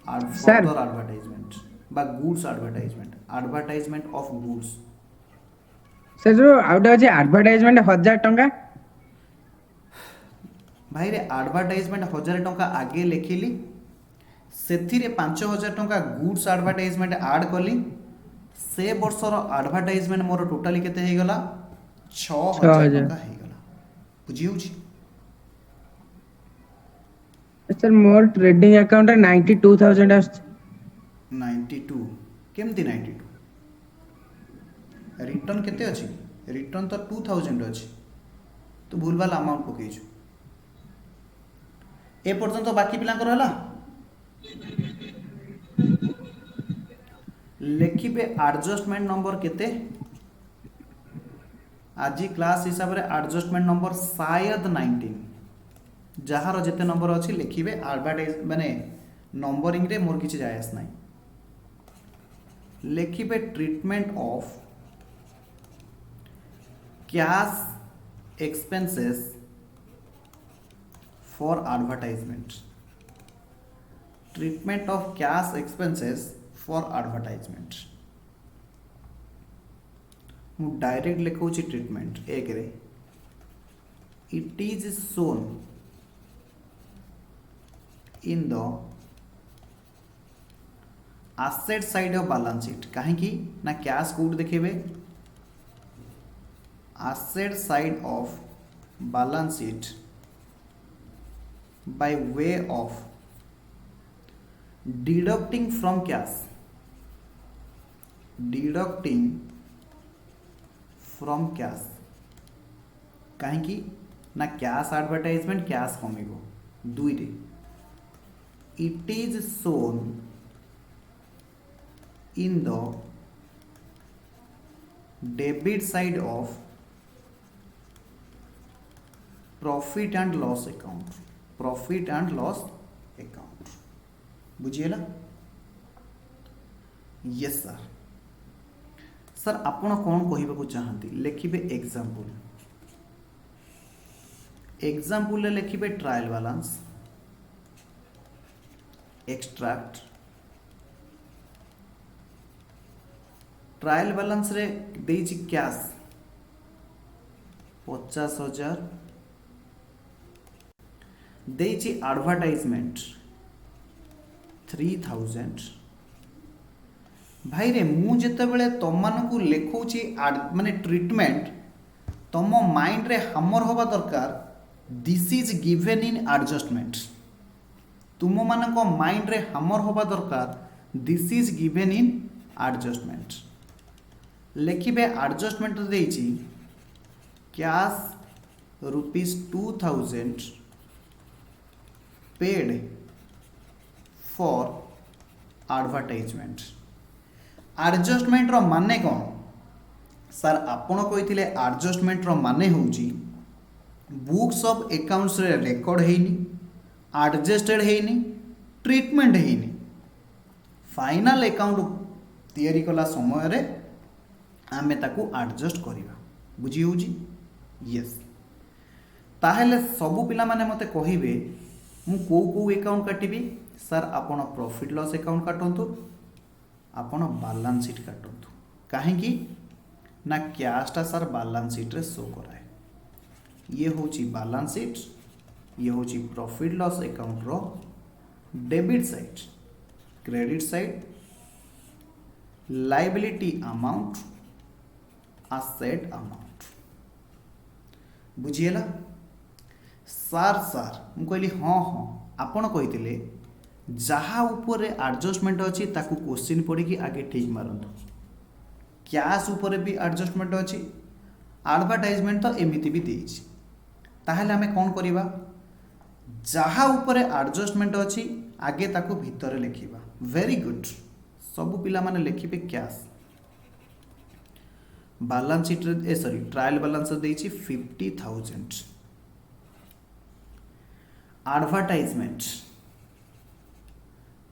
सर फर्दर एडवर्टाइजमेंट बा goods advertisement of goods sir जो आउट अछि एडवर्टाइजमेंट 1000 टंका भाई रे एडवर्टाइजमेंट 1000 टंका आगे लिखिली ସେଥିରେ 5000 ଟଙ୍କା ଗୁଡ୍ସ ଆଡଭର୍ଟାଇଜମେଣ୍ଟ ଆଡ୍ କଲି ସେ ବର୍ଷର ଆଡଭର୍ଟାଇଜମେଣ୍ଟ ମୋର ଟୋଟାଲି କେତେ ହେଇଗଲା 6000 6000 ଟଙ୍କା ହେଇଗଲା ବୁଝି ହେଉଛି सर मोर ट्रेडिंग अकाउंट रे 92000 आछि 92 केमती 92 रिटर्न केते अछि रिटर्न तो 2000 अछि तू भूलभाल अमाउंट पकेइछु ए पर्यंत बाकी पिलांकर हला लिखिबे एडजस्टमेंट नंबर केते आज क्लास हिसाब रे एडजस्टमेंट नंबर शायद 19 जहार जेते नंबर अछि लिखिबे एडवर्टाइज माने नंबरिंग रे मोर किछि जायस नाही लिखिबे treatment of cash expenses for advertisement treatment of cash expenses for advertisement मु डायरेक्ट लिखौछि ट्रीटमेंट एक रे it is shown in the asset side of balance sheet कहीं की ना कैश कोड देखेबे asset side of balance sheet by way of deducting from cash कहीं की ना कैश एडवर्टाइजमेंट कैश कमिबो दुई रे it is shown in the debit side of profit and loss account बुझिएला यस सर आपण कौन कहबा चाहती लिखिबे एग्जांपल लिखिबे trial balance extract trial balance रे देइछि कैश 50000 देइछि एडवर्टाइजमेंट 3000 भाई रे मु जेते बेले तम मानकु लेखौछि माने ट्रीटमेंट तम माइंड रे हमर होबा दरकार this is given in adjustment तुम मानक माइंड रे हमर होबा दरकार this is given in adjustment लिखिबे एडजस्टमेंट देइछि cash ₹2000 paid for advertisement adjustment रो माने कोन सर आपण कहिथिले एडजस्टमेंट रो माने होउची बुक्स ऑफ अकाउंट्स रे रिकॉर्ड हेइनी एडजस्टेड हेइनी ट्रीटमेंट हेइनी फाइनल अकाउंट तैयारी कला समय रे आमे ताकू एडजस्ट करिवा बुझी होउची यस ताहेले सबु पिला माने मते कहिबे मु को अकाउंट काटिबी सर आपण प्रॉफिट लॉस अकाउंट काटंतु आपण बैलेंस शीट काटंतु काहे की ना कैश टा सर बैलेंस शीट रे शो कराए ये होची बैलेंस शीट ये होची प्रॉफिट लॉस अकाउंट रो debit side credit side liability amount asset amount बुझिएला सार मु कहली हाँ हाँ आपण कहिथिले जहा ऊपर एडजस्टमेंट अछि ताकू क्वेश्चन पड़ी कि आगे ठीक मारंतु कैश ऊपर भी एडजस्टमेंट अछि एडवर्टाइजमेंट तो एमिति भी देछि ताहले हमें कोन करिबा जहा ऊपर एडजस्टमेंट अछि आगे ताकू भीतर लिखिबा वेरी गुड सब पिला माने लिखिबे कैश बैलेंस शीट रे सॉरी ट्रायल बैलेंस देछि 50000 एडवर्टाइजमेंट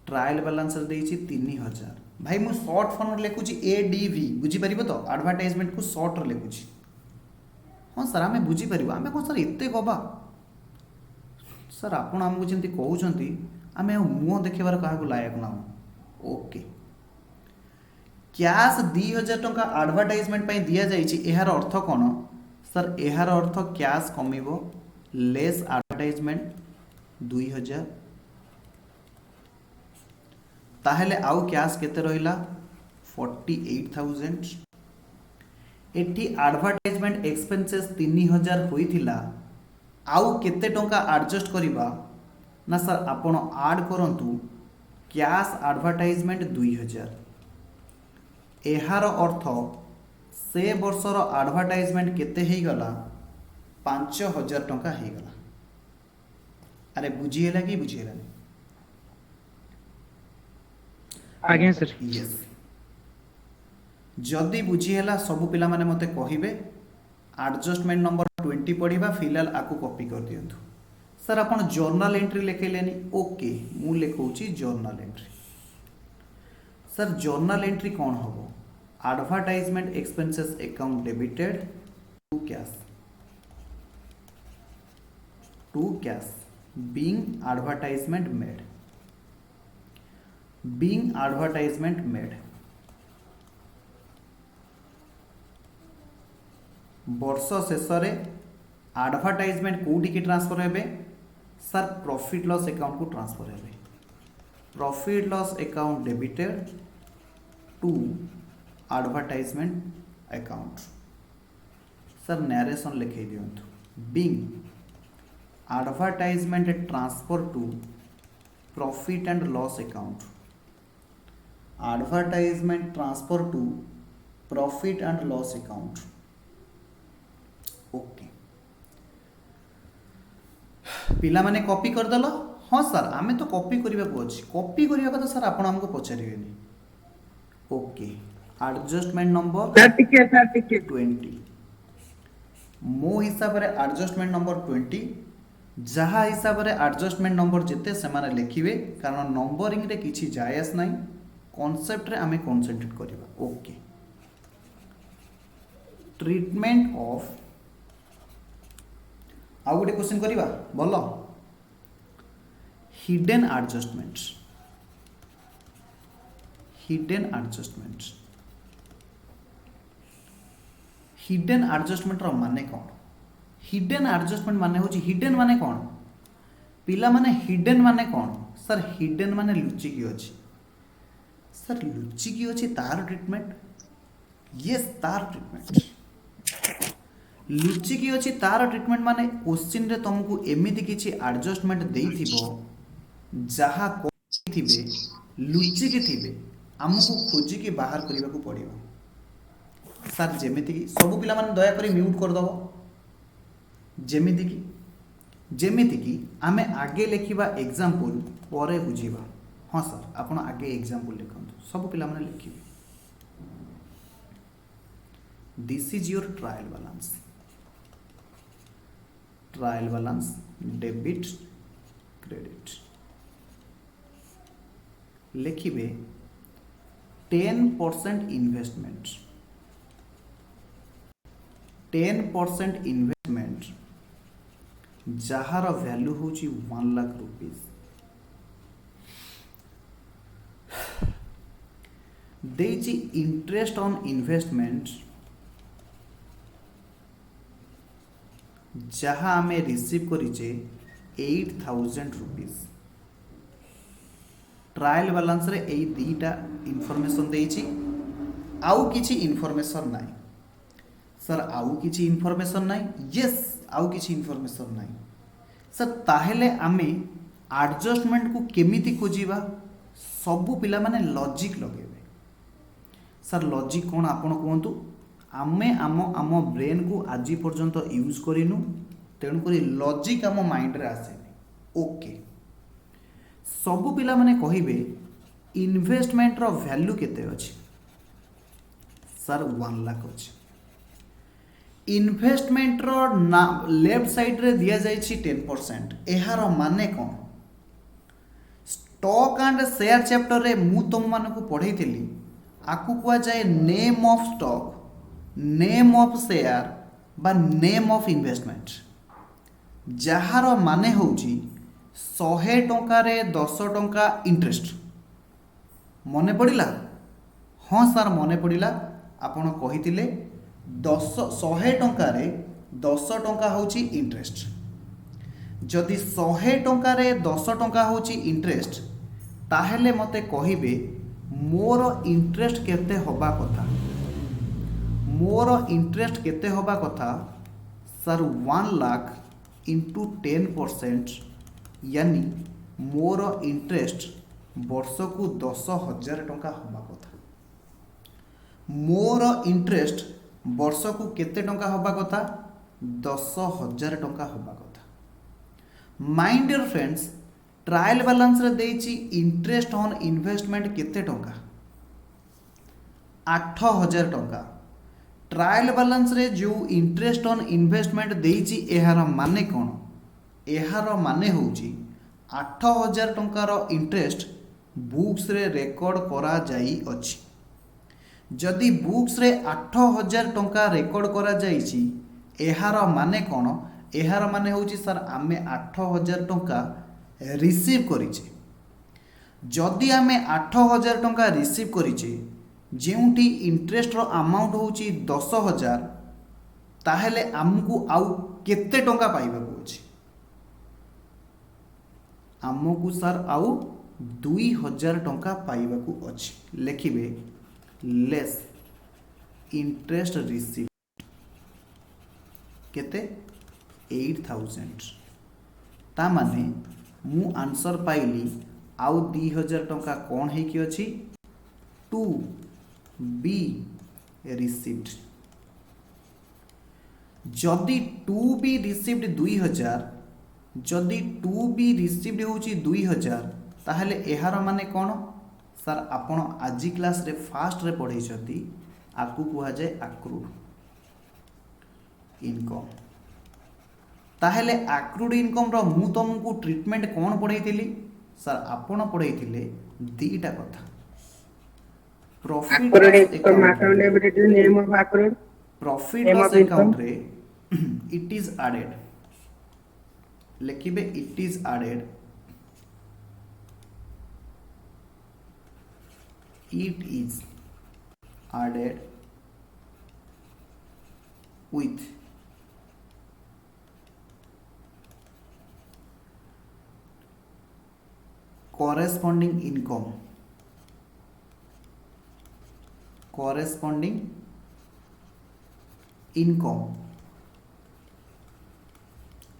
ट्रायल बैलेंस देछि 3000 भाई मु शॉर्ट फॉर्म रे लिखुची एडीवी बुझी परिबो तो एडवर्टाइजमेंट को शॉर्ट रे लिखुची हाँ सर आम बुझीपर आम कौन सर एत गवा सर आपण आमको जमी कहते आम मुह देखार क्या लायक ना ओके कैश 2000 टंका एडवर्टाइजमेंट दि जाइए यार अर्थ कौन सर यार अर्थ कैश कमिबो लेस एडवर्टाइजमेंट 2000 ताहले आउ कैश केते रहिला 48000 एठी एडवर्टाइजमेंट एक्सपेंसेस 3000 होइथिला आउ केते टंका एडजस्ट करिबा ना सर आपण ऐड करंतु कैश एडवर्टाइजमेंट 2000 एहार अर्थ से वर्षर एडवर्टाइजमेंट केते ही गला 5000 टंका ही गला अरे बुझीला कि बुझीला आज्ञा सर यस जदि बुझीला सब पिला माने मते कहिबे एडजस्टमेंट नंबर 20 पढ़िबा फिलहाल आकु कॉपी कर दियंतु सर आपण जर्नल एंट्री लिखैलेनी ओके मु लिखौची journal entry sir journal entry कौन होबो advertisement expenses account debited to cash being advertisement made being advertisement made वर्ष शेष एडवर्टाइजमेंट कोठी की ट्रांसफर हेबे सर प्रॉफिट लॉस अकाउंट को ट्रांसफर हेबे profit loss account debited to advertisement account sir narration लिखे दियंतु being advertisement transfer to profit and loss account advertisement transfer to profit and loss account okay पिला माने copy कर दलो हाँ sir आमे तो कॉपी करबा को अछि कॉपी करबा तो सर आपण हमको पचारिबेनी ओके एडजस्टमेंट नंबर सर टिके 20 मो हिसाब रे एडजस्टमेंट नंबर 20 जहाँ हिसाब रे एडजस्टमेंट नंबर जेते से माने लिखिबे कारण नंबरिंग रे किछि जायस नाही कॉन्सेप्ट रे आमे कंसंट्रेट करबा ओके ट्रीटमेंट ऑफ आउ गोटे क्वेश्चन करवा बोल hidden adjustment hidden adjustment hidden adjustment रो माने कौन हिडन एडजस्टमेंट माने होची हिडन माने कौन पिला माने हिडन माने कौन सर हिडन माने लुचि की अछि सर लुचि की अछि तार ट्रीटमेंट यस तार ट्रीटमेंट लुचि की अछि तार ट्रीटमेंट माने क्वेश्चन रे तुमको एमिति किछि एडजस्टमेंट देइथिबो जहा थिबे लुचि के थिबे हमको खोजी के बाहर करबा को पड़िबो सर जेमिति कि सब पिला माने दया करी म्यूट कर दबो जेमिति कि आमे आगे लिखिबा एग्जांपल परे बुझिबा हाँ सर आपण आगे एग्जांपल लिखंतु सब पिला माने लिखिबे this is your trial balance debit credit लिखिबे 10% इन्वेस्टमेंट 10% इन्वेस्टमेंट जहार वैल्यू होची 1 लाख रुपीस देची इंटरेस्ट ऑन इन्वेस्टमेंट जहाँ आम रिसीव करिचे 8000 रुपीस ट्रायल बैलेंस रे एई दीटा इनफॉरमेशन देइची आउ किछि इनफॉरमेशन नाही सर आउ किछि इनफॉरमेशन नाही यस आउ किछि इनफॉरमेशन नाही सर ताहेले आमे एडजस्टमेंट को केमिति खोजिबा सबु पिला माने लॉजिक लगेबे सर लॉजिक कोन आपण कहंतु आमे आम ब्रेन को आज पर्यंत यूज करिनु तेणु करी लॉजिक आम माइंड रे आसेनी ओके सबु पिला माने कहिबे इन्वेस्टमेंट रो वैल्यू केते अछि सर 1 लाख अछि इन्वेस्टमेंट रो लेफ्ट साइड रे दिया जाय छी 10% एहार माने कोन स्टॉक एंड शेयर चैप्टर रे मु तुम मान को पढ़ैथिली आकु कुआ जाय name of stock name of share बा नेम ऑफ इन्वेस्टमेंट जार माने होउची 100 टंकार 10 टंका इंटरेस्ट मने पड़िला। हाँ सर मने पड़िला आपण कहिथिले 100 टंकार 10 टंका होउची इंटरेस्ट। जदि 100 टंकार 10 टंका होउची इंटरेस्ट ताहेले मते कहिबे मोर इंटरेस्ट केते होबा कथा। मोर इंटरेस्ट केते होबा कथा सर 1 लाख इंटू 10% यानी मोर इंटरेस्ट वर्ष को 10,000 टंका होबा कथा। मोर इंटरेस्ट वर्ष को केते टंका होबा कथा 10,000 टंका होबा कथा। My dear friends trial balance रे देइची इंटरेस्ट ऑन इन्वेस्टमेंट केते टंका 8,000 टंका। ट्रायल बैलेंस रे जो इंटरेस्ट ऑन इन्वेस्टमेंट देइची एहार माने कोन एहार माने होउची 8,000 टंकार इंटरेस्ट बुक्स रे रेकॉर्ड करा जाई अछि। जदि बुक्स रे 8,000 टंका रेकॉर्ड करा जाईची एहार माने कोन एहार माने होउची सर आमे 8,000 टंका रिसीव करिचे। जदि आमे 8,000 टंका रिसीव करिचे जेउठी इंटरेस्ट रो अमाउंट होउची 10,000 ताहेले आमको आउ केते टंका पाइबा को अछि आमको सर आउ 2,000 टंका पाइबा को अछि। लिखिबे लेस इंटरेस्ट रिसीव केते 8,000 ता माने मु आंसर पाइली आउ 2,000 टंका कोन हे कि अछि टू बी रिसीव्ड। जदि टू बी रिसीव्ड 2,000 जदि टू बी रिसीव्ड होची 2,000 ताहले एहार माने कोन सर आपण आजी क्लास रे फास्ट रे पढ़ै छथि आकु कुहा जाय अक्रूड इनकम। ताहले अक्रूड इनकम रो मु तुमको ट्रीटमेंट कोन पढ़ैथिली सर आपण पढ़ैथिले दीटा कथा प्रॉफिट लॉस अकाउंट रे इट इज एडेड लिखिबे it is added it is added with corresponding income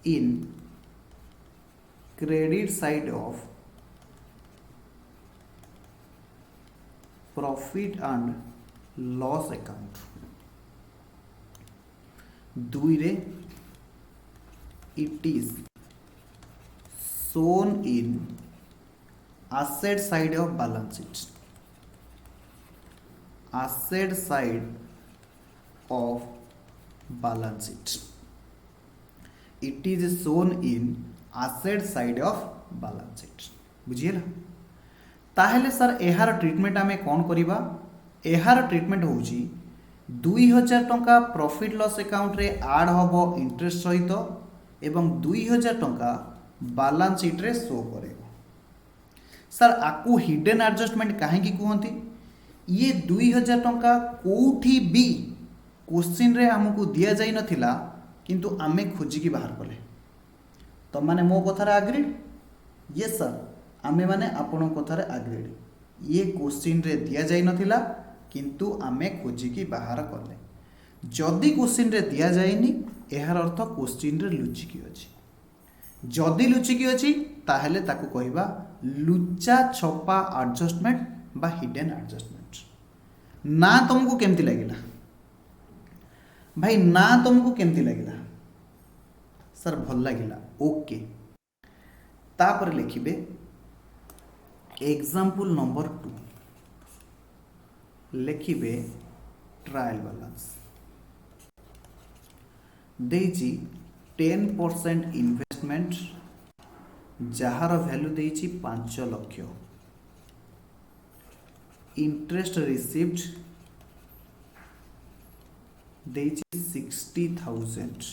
in credit side of profit and loss account. दुई रे it is shown in asset side of balance sheet asset side of balance sheet it is shown in asset side of balance sheet बुझिएला। ताहेले sir एहार treatment आमे कौन करिबा एहार treatment होउची 2,000 टंका प्रॉफिट लॉस अकाउंट रे ऐड होबो इंटरेस्ट सहित एवं 2,000 टंका बैलेंस शीट रे शो करेबो। सर आकु हिडन एडजस्टमेंट काहे की कहंती ये 2,000 टंका कोठी भी क्वेश्चन रे हमकु दिया जाई नथिला किंतु आमे खोजी की बाहर कले तो माने मो कथारे एग्रीड यस सर आमे माने आपण कथारे एग्रीड ये क्वेश्चन रे दिया जाई नथिला किंतु आमे खोजी की बाहर कले जदि क्वेश्चन रे दिया जाइनी एहार अर्थ क्वेश्चन रे लुचिकी अछि जदि लुचिकी अछि ताहेले ताकू कहिबा लुचा छपा एडजस्टमेंट बा हिडन एडजस्टमेंट। ना तुमको केमती लागिला भाई ना तुमको केमती लागिला सर भल लागिला ओके। तापर लिखिबे एग्जाम्पल नंबर 2 लिखिबे ट्रायल बैलेंस देइची 10% इन्वेस्टमेंट जहार वैल्यू देइची 5 लाख इंटरेस्ट रिसीव्ड देइछि 60,000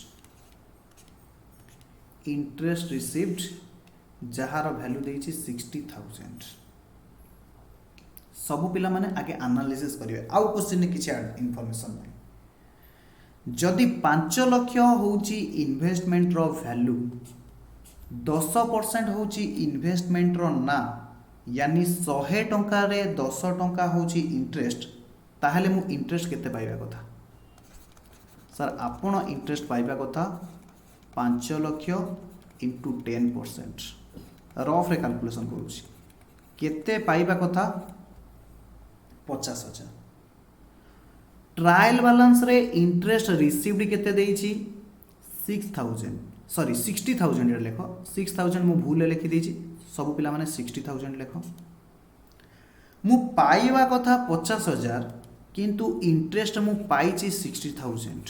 इंटरेस्ट रिसीव्ड जहार वैल्यू देइछि 60,000 सबु पिला माने आगे एनालिसिस करिवे आउ क्वेश्चन किछि इन्फॉर्मेशन नहीं जदि 5 लाख होउछि इन्वेस्टमेंट रो वैल्यू 10% होउछि इन्वेस्टमेंट रो ना यानी 100 टंका रे 10 टंका होउछि इंटरेस्ट ताहले मु इंटरेस्ट केते पाइबा कथा सर आपण इंटरेस्ट पाइबा कथा 5 लाख इंटू 10% रफ रे कैलकुलेशन करूछि केते पाइबा कथा 50,000 ट्रायल बैलेंस रे इंटरेस्ट रिसीव्ड केते देइछि 60,000 रे लेखो 6,000 मु भूल लिखि देइछि सब पिला माने 60,000 लेखो मु पाइबा कथा 50,000 किंतु इंटरेस्ट मु पाइछि 60,000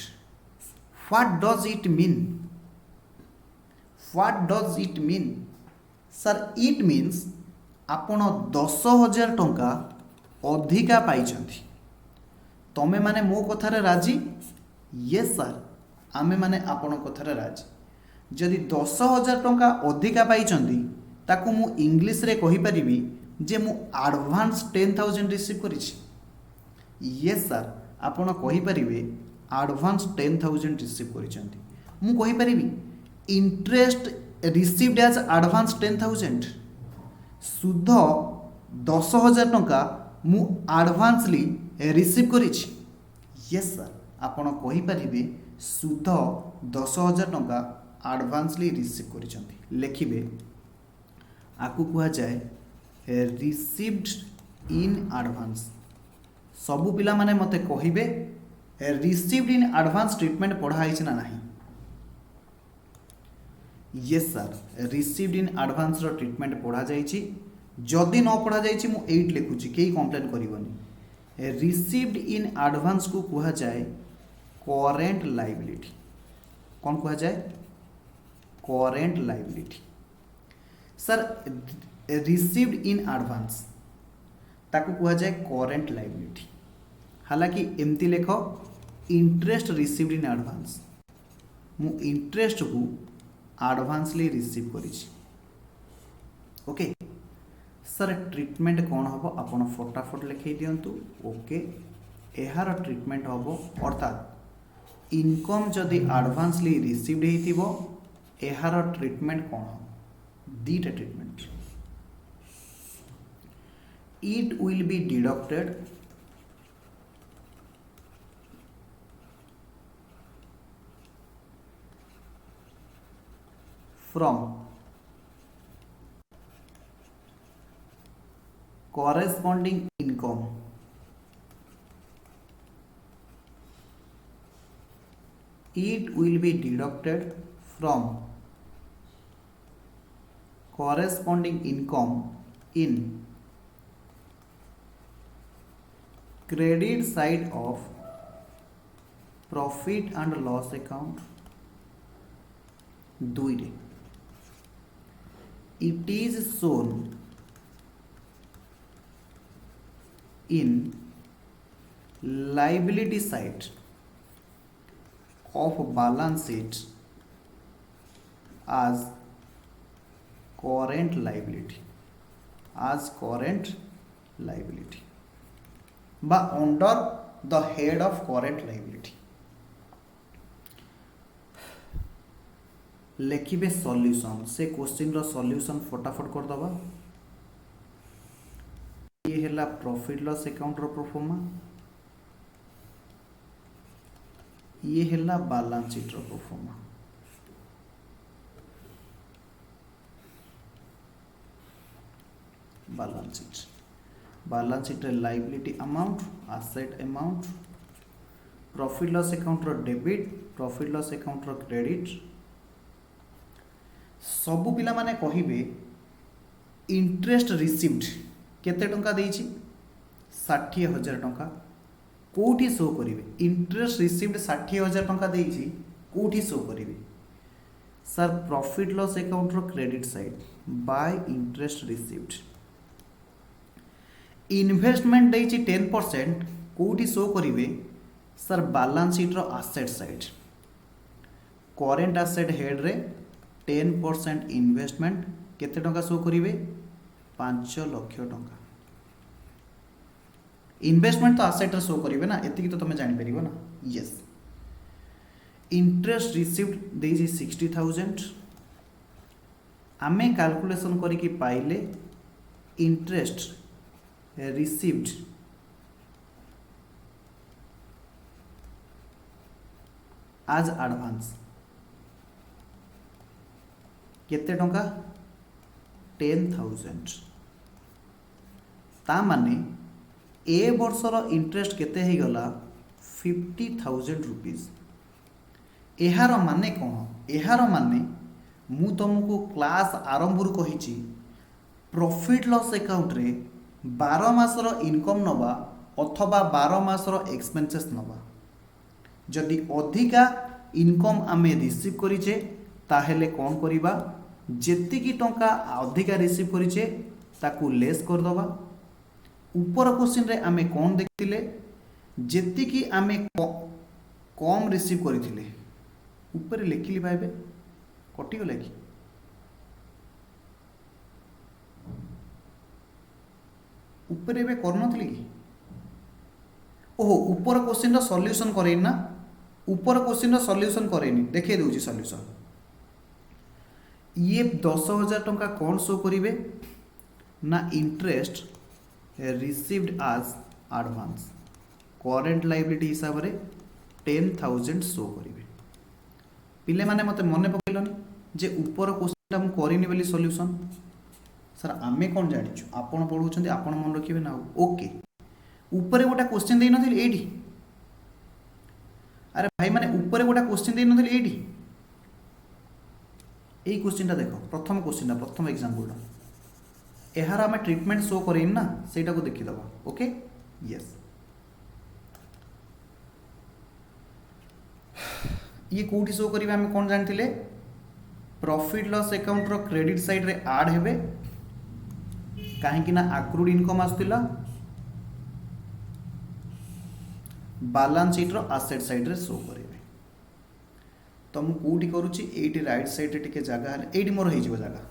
what does it mean sir it means आपण 10,000 टंका अधिका पाइछंती तमे माने मो कथारे राजी यस सर आमे माने आपण कथारे राजी जदि 10,000 टंका अधिका पाइछंती ताकू मु इंग्लिश रे कहि परिबी जे मु एडवांस 10,000 रिसीव करिछि यस सर आपण कहि परिबे एडवांस 10,000 रिसीव करिछंती मु कहि परिबी इंटरेस्ट रिसीव्ड एज एडवांस 10,000 सुध 10,000 टंका मु एडवांसली रिसीव करिछि यस सर आपण कहि परिबे सुध 10,000 टंका एडवांसली रिसीव करिछंती लेखिबे आकु कुहा जाए रिसीव्ड इन एडवांस सबु पिला माने मते कहिबे रिसीव्ड इन एडवांस ट्रीटमेंट पढ़ा आइछ ना नाही yes sir received in advance रो ट्रीटमेंट पढ़ा जाइछि जदि न पढ़ा जाइछि मु 8 लिखुछि केही कंप्लेन करिवनी रिसीव्ड इन एडवांस को कुहा जाए करेंट लायबिलिटी कौन कुहा जाए current liability sir received in advance ताकू कुहा जाए करेंट लायबिलिटी हालांकि एमती लेख इंटरेस्ट रिसीव्ड इन एडवांस मु इंटरेस्ट को advancely receive करिछि okay sir treatment कौन हम आपण फटाफट लिखई दिंतु ओके एहार ट्रीटमेंट हम अर्थात इनकम जदि एडवांसली रिसीव्ड हेतिबो एहार ट्रीटमेंट कौन हम दीटा treatment it will be deducted from corresponding income it will be deducted from corresponding income in credit side of profit and loss account 2 it is shown in liability side of balance sheet as current liability but under the head of current liability लिखिबे solution से question रो solution फटाफट कर दबा ये हैला profit loss account रो proforma ये हैला बैलेंस शीट रो प्रोफार्मा बैलेंस शीट रे liability amount asset amount profit loss account रो डेबिट प्रॉफिट लॉस अकाउंट रो क्रेडिट सबु पिला माने कहिबे इंटरेस्ट रिसीव्ड केते टंका देइछि 60,000 टंका कोठी शो करिवे इंटरेस्ट रिसीव्ड 60,000 टंका देइछि कोठी शो करिवे सर प्रॉफिट लॉस अकाउंट रो credit side by interest received investment देइछि 10% कोठी शो करिवे सर बैलेंस शीट रो asset side current asset head रे 10% इन्वेस्टमेंट केते टंका शो करिवे 5 लाख टंका इन्वेस्टमेंट तो एसेट रे शो करिवे ना एतिकी तो तुम जानि परिबो ना यस इंटरेस्ट रिसीव्ड देजी 60,000 आमे कैलकुलेशन करिकी पाइले इंटरेस्ट रिसीव्ड आज एडवांस केते टंका 10,000 ता माने ए वर्षर इंटरेस्ट केते ही गला 50,000 रुपीस एहार माने कौन एहार माने मु तुमको क्लास आरंभ कही प्रॉफिट लॉस अकाउंट रे 12 मासर इनकम नवा अथवा 12 मासर एक्सपेंसेस नवा जदि अधिका इनकम आमे रिसीव करिचे ताहेले कौन करिबा जेतिकी टंका अधिका रिसीव करिचे ताकू लेस कर दबा ऊपर क्वेश्चन रे आमे कौन देखिले जेतिकी आमे कम रिसीव करिथिले ऊपर लिखिली भाइबे कटि गला कि ऊपर एबे करनथली कि ओहो ऊपर क्वेश्चन रो सॉल्यूशन करेन ना ऊपर क्वेश्चन रो सॉल्यूशन करेनी देखे दउची सॉल्यूशन ये 10,000 टंका कौन शो करिवे ना interest received as advance current liability हिसाब रे 10,000 शो करिवे पिले माने मते मने पकेलनी जे ऊपर क्वेश्चन हम करिनी बेली सॉल्यूशन सर आमे कोन जानिछु आपण पढुछंती आपण मन रखिबे ना ओके ऊपर गोटा क्वेश्चन दे नथिल एडी अरे भाई माने ऊपर गोटा क्वेश्चन दे नथिल एडी एई क्वेश्चन ता देखो प्रथम क्वेश्चन प्रथम एग्जांपल एहार आमे ट्रीटमेंट शो करेन ना सेटा को देखि दबा ओके यस ये कोठी शो करिवे आमे कोन जानथिले प्रॉफिट लॉस अकाउंट रो क्रेडिट साइड रे ऐड हेबे काहे कि ना अक्रूड इनकम आस्तिला बैलेंस शीट रो एसेट साइड रे शो करिवे तो मु कोठी करूची एटी राइट साइड रे टिके जगह हले एटी मोर हे जिवो जगह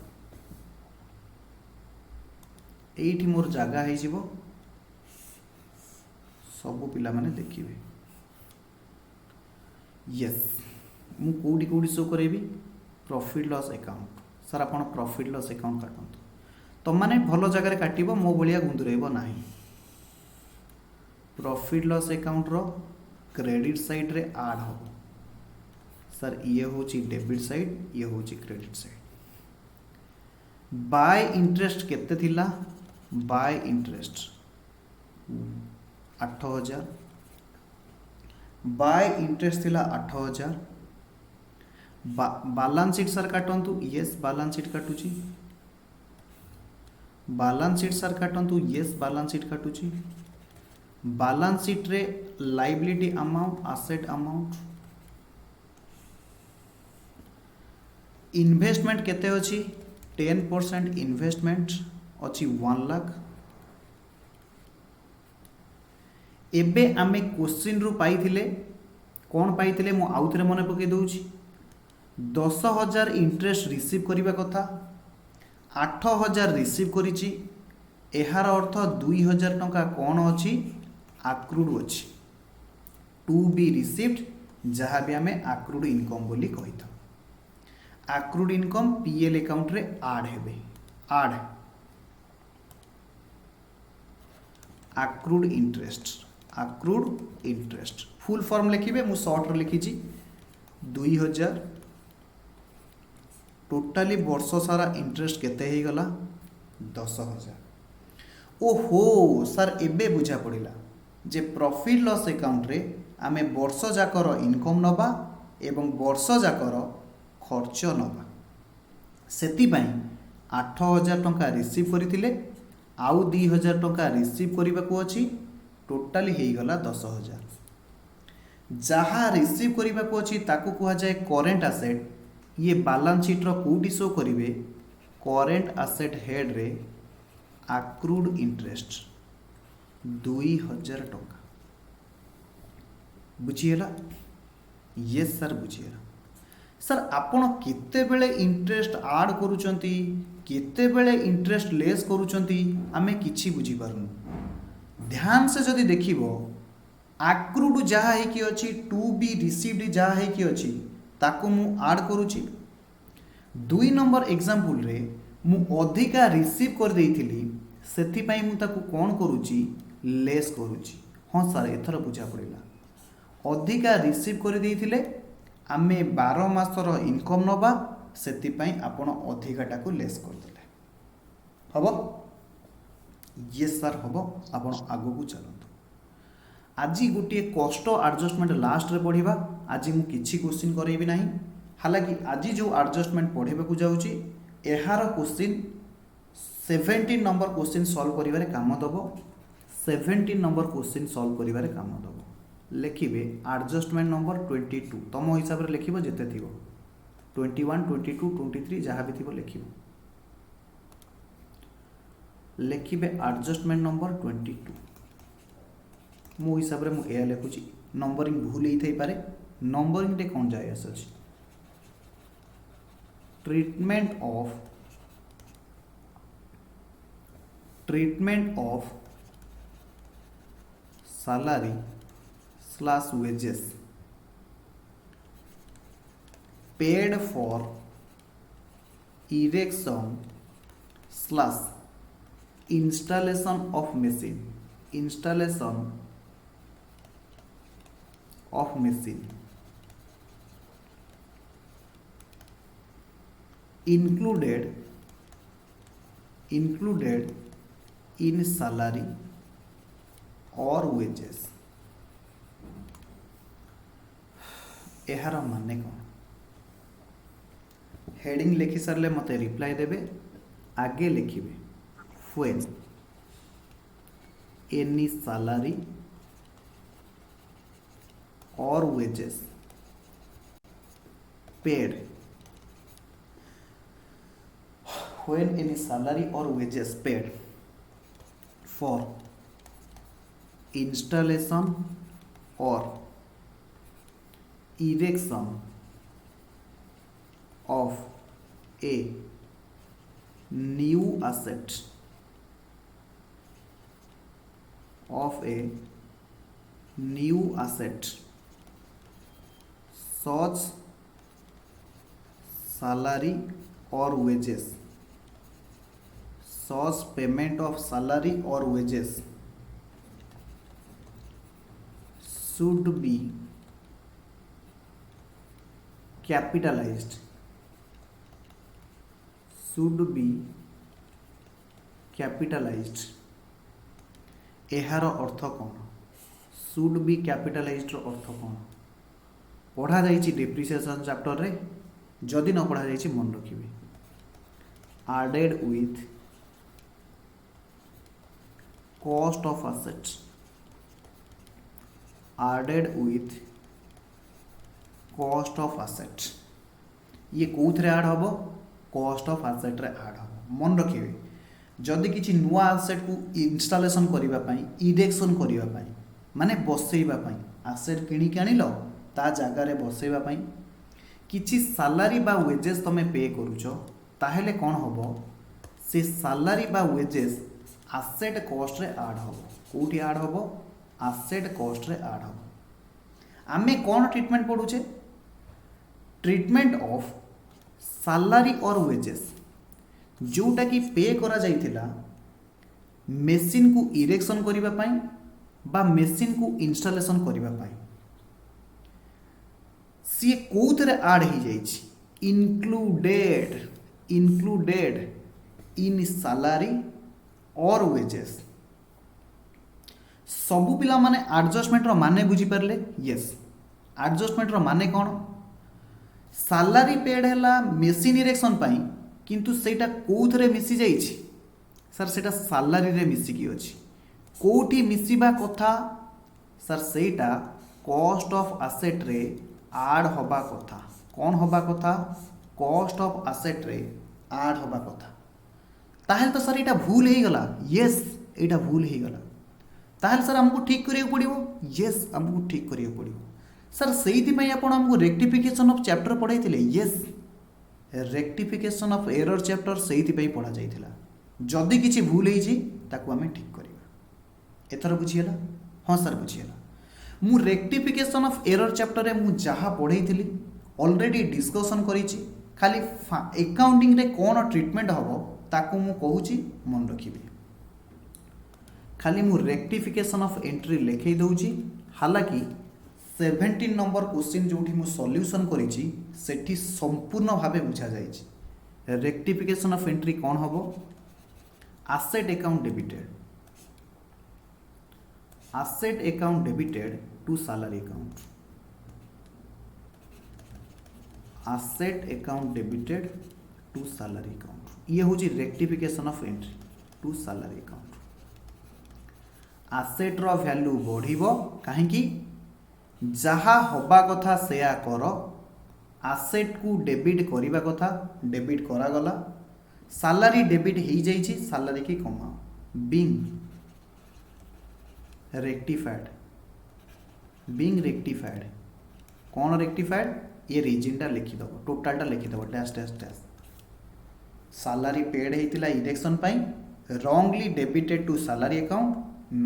एटी मोर जगह हे जिवो सब पिला माने देखिबे यस मु कोठी कोठी शो करेबी प्रॉफिट लॉस अकाउंट सर आपण प्रॉफिट लॉस अकाउंट काटंतु तुम माने भलो जगह रे काटिबो मो बलिया गुंदुरेबो नाही प्रॉफिट लॉस अकाउंट रो क्रेडिट साइड रे ऐड हो सर ये होची डेबिट साइड ये होची क्रेडिट साइड बाय इंटरेस्ट केते थिला बाय इंटरेस्ट 8,000 बाय इंटरेस्ट थिला 8,000 बैलेंस शीट सर काटंतु यस बैलेंस शीट काटुची बैलेंस शीट सर काटंतु यस बैलेंस शीट काटुची बैलेंस शीट रे liability amount asset amount investment केते अछि 10% इन्वेस्टमेंट अछि 1 लाख एबे आमे क्वेश्चन रु पाइथिले कोन पाइथिले मु आउथरे मने पके दउची 10,000 इंटरेस्ट रिसीव करिबा कथा 8,000 रिसीव करिची एहार अर्थ 2,000 टंका कोन अछि आक्रूड अछि टू बी रिसीव्ड जहाँ भी आमे आक्रूड इनकम बोली कहिथा आक्रूड इनकम पीएल अकाउंट रे ऐड हेबे ऐड आक्रूड इंटरेस्ट फुल फॉर्म लिखिबे मु शॉर्ट रे लिखिची 2,000 टोटाली वर्ष सारा इंटरेस्ट केते ही गला 10,000 ओहो सर एबे बुझा पड़िला जे प्रॉफिट लॉस अकाउंट रे आमे वर्ष जाकर इनकम नबा एवं वर्ष जाकर खर्च नबा सेति पई 8,000 टंका रिसीव करिथिले आउ 2,000 टंका रिसीव करिबा को अछि टोटाली हेई गला 10,000 जहाँ रिसीव करिबा को अछि ताकू कुहा जाय करेंट एसेट ये बैलेंस शीट रो कोटी शो करिवे करेंट एसेट हेड रे आक्रूड इंटरेस्ट 2,000 टंका बुझीगला यस सर बुझीगला सर आपण केतेबेले इंटरेस्ट ऐड करूचंती केतेबेले इंटरेस्ट लेस करूचंती आमे किछि बुझी पारुनु ध्यान से जदि देखिबो आक्रूड जहाँ है अच्छी टू बी रिसीव्ड जहाँ है अच्छी ताको मु ऐड करूची 2 नंबर एग्जांपल रे मु अधिका रिसीव कर देइथिली सेति पई मु ताको कोन करूची लेस करूची हाँ सर एथर बुझा पड़िला अधिका रिसीव कर देइथिले आमे 12 मासर इनकम नबा सेति पई आपण अधिकाटा को लेस कर देले हबो यस सर हबो आपण आगो को चलंतु आज गोटे कष्ट एडजस्टमेंट लास्ट रे पढ़िबा आज मु किछि क्वेश्चन करेबी नाही हालांकि आज जो एडजस्टमेंट पढ़ेबा को जाउची एहार क्वेश्चन 17 नंबर क्वेश्चन सॉल्व करिवारे काम दबो 17 नंबर क्वेश्चन सॉल्व करिवारे काम दबो लिखिबे एडजस्टमेंट नंबर 22 तम हिसाब रे लिखिबो जेते थिबो 21 22 23 जहाँ भी थिबो लिखिबो लिखिबे एडजस्टमेंट नंबर 22 मो हिसाब रे मु ए लिखुची नंबरिंग भूल ही थई पारे नंबरिंग रे कोन जाय आसछ treatment of salary slash wages paid for erection slash installation of machine included in salary or wages एहार माने कौन हेडिंग लिखि सारे मते रिप्लाई देबे आगे लिखिबे when any salary or wages paid when any salary or wages paid for installation or erection of a new asset such salary or wages such payment of salary or wages should be capitalized एहार अर्थ कौन should be capitalised अर्थ कौन पढ़ा जाइए depreciation chapter रे जदि न पढ़ा जाइए मन रखिए added with cost of assets ये कौथरे ऐड हम कॉस्ट ऑफ एसेट रे ऐड हम मन रखिए जदि किसी नुआ एसेट को इंस्टॉलेशन करिबा पई इरेक्शन करिबा पई माने बसैबा पई एसेट किणी के आनिलो ता जगह रे बसैबा पई किछि सैलरी बा वेजेस तमे पे करूछो ताहेले कोन होबो से सैलरी बा वेजेस एसेट कॉस्ट रे ऐड होबो कोठी ऐड होबो एसेट कॉस्ट रे ऐड होबो आमे कोन ट्रीटमेंट पढुछे ट्रीटमेंट ऑफ सैलरी और वेजेस जोटा कि पे करा जाइथिला मेसिन को इरेक्शन करिबा पई बा मेसिन को इंस्टॉलेशन करिबा पई सी कोथरे ऐड ही जाइछि इंक्लूडेड इन सैलरी और वेजेस सबु पिला माने एडजस्टमेंट रो माने बुझी परले यस एडजस्टमेंट रो माने कोन सैलरी पेड हैला मेसिन इरेक्शन पई किंतु सेटा कोथरे मिसी जाइछि सर सेटा सैलरी रे मिसी की अछि कोठी मिसिबा कथा सर सेटा कॉस्ट ऑफ एसेट रे ऐड होबा कथा कोन होबा कथा कॉस्ट ऑफ एसेट रे ऐड होबा कथा ताहेल तो सर एटा भूल हे गला यस एटा भूल हे गला ताहले सर हमको ठीक करिया पड़िबो यस हमको ठीक करिया पड़िबो सर सेहिति पई आपण हमको रेक्टिफिकेशन ऑफ चैप्टर पढाइथिले yes rectification of error chapter सेहिति पई पढा जाइथिला जदि किछि भूल हेछि ताकू हमें ठीक करिबा एथर बुझियला हां सर बुझियला मु रेक्टिफिकेशन ऑफ एरर चैप्टर रे मु जहा पढाइथिली ऑलरेडी डिस्कशन करिछि खाली अकाउंटिंग रे कोन ट्रीटमेंट हबो ताकू मु कहूछि मन रखिबे खाली मु रेक्टिफिकेशन ऑफ एंट्री लिखई दउछि हालांकि 17 नंबर क्वेश्चन जोठी मु सॉल्यूशन करिछि सेठी संपूर्ण भाबे बुझा जाइछि रेक्टिफिकेशन ऑफ एंट्री कोन हबो asset account debited to salary account asset account debited to salary account ये होची rectification of entry to salary account asset रो वैल्यू बढ़िबो काहेकि जहा होबा कथा सेया कर asset को डेबिट करिबा कथा डेबिट करा गला सैलरी डेबिट हो जाइए सैलरी की कमा बीइंग रेक्टिफाइड कौन रेक्टिफाइड ये रीजनटा लिखिदेव टोटालटा लिखिदेव dash dash dash salary paid होता इलेक्शन पाई wrongly debited to salary account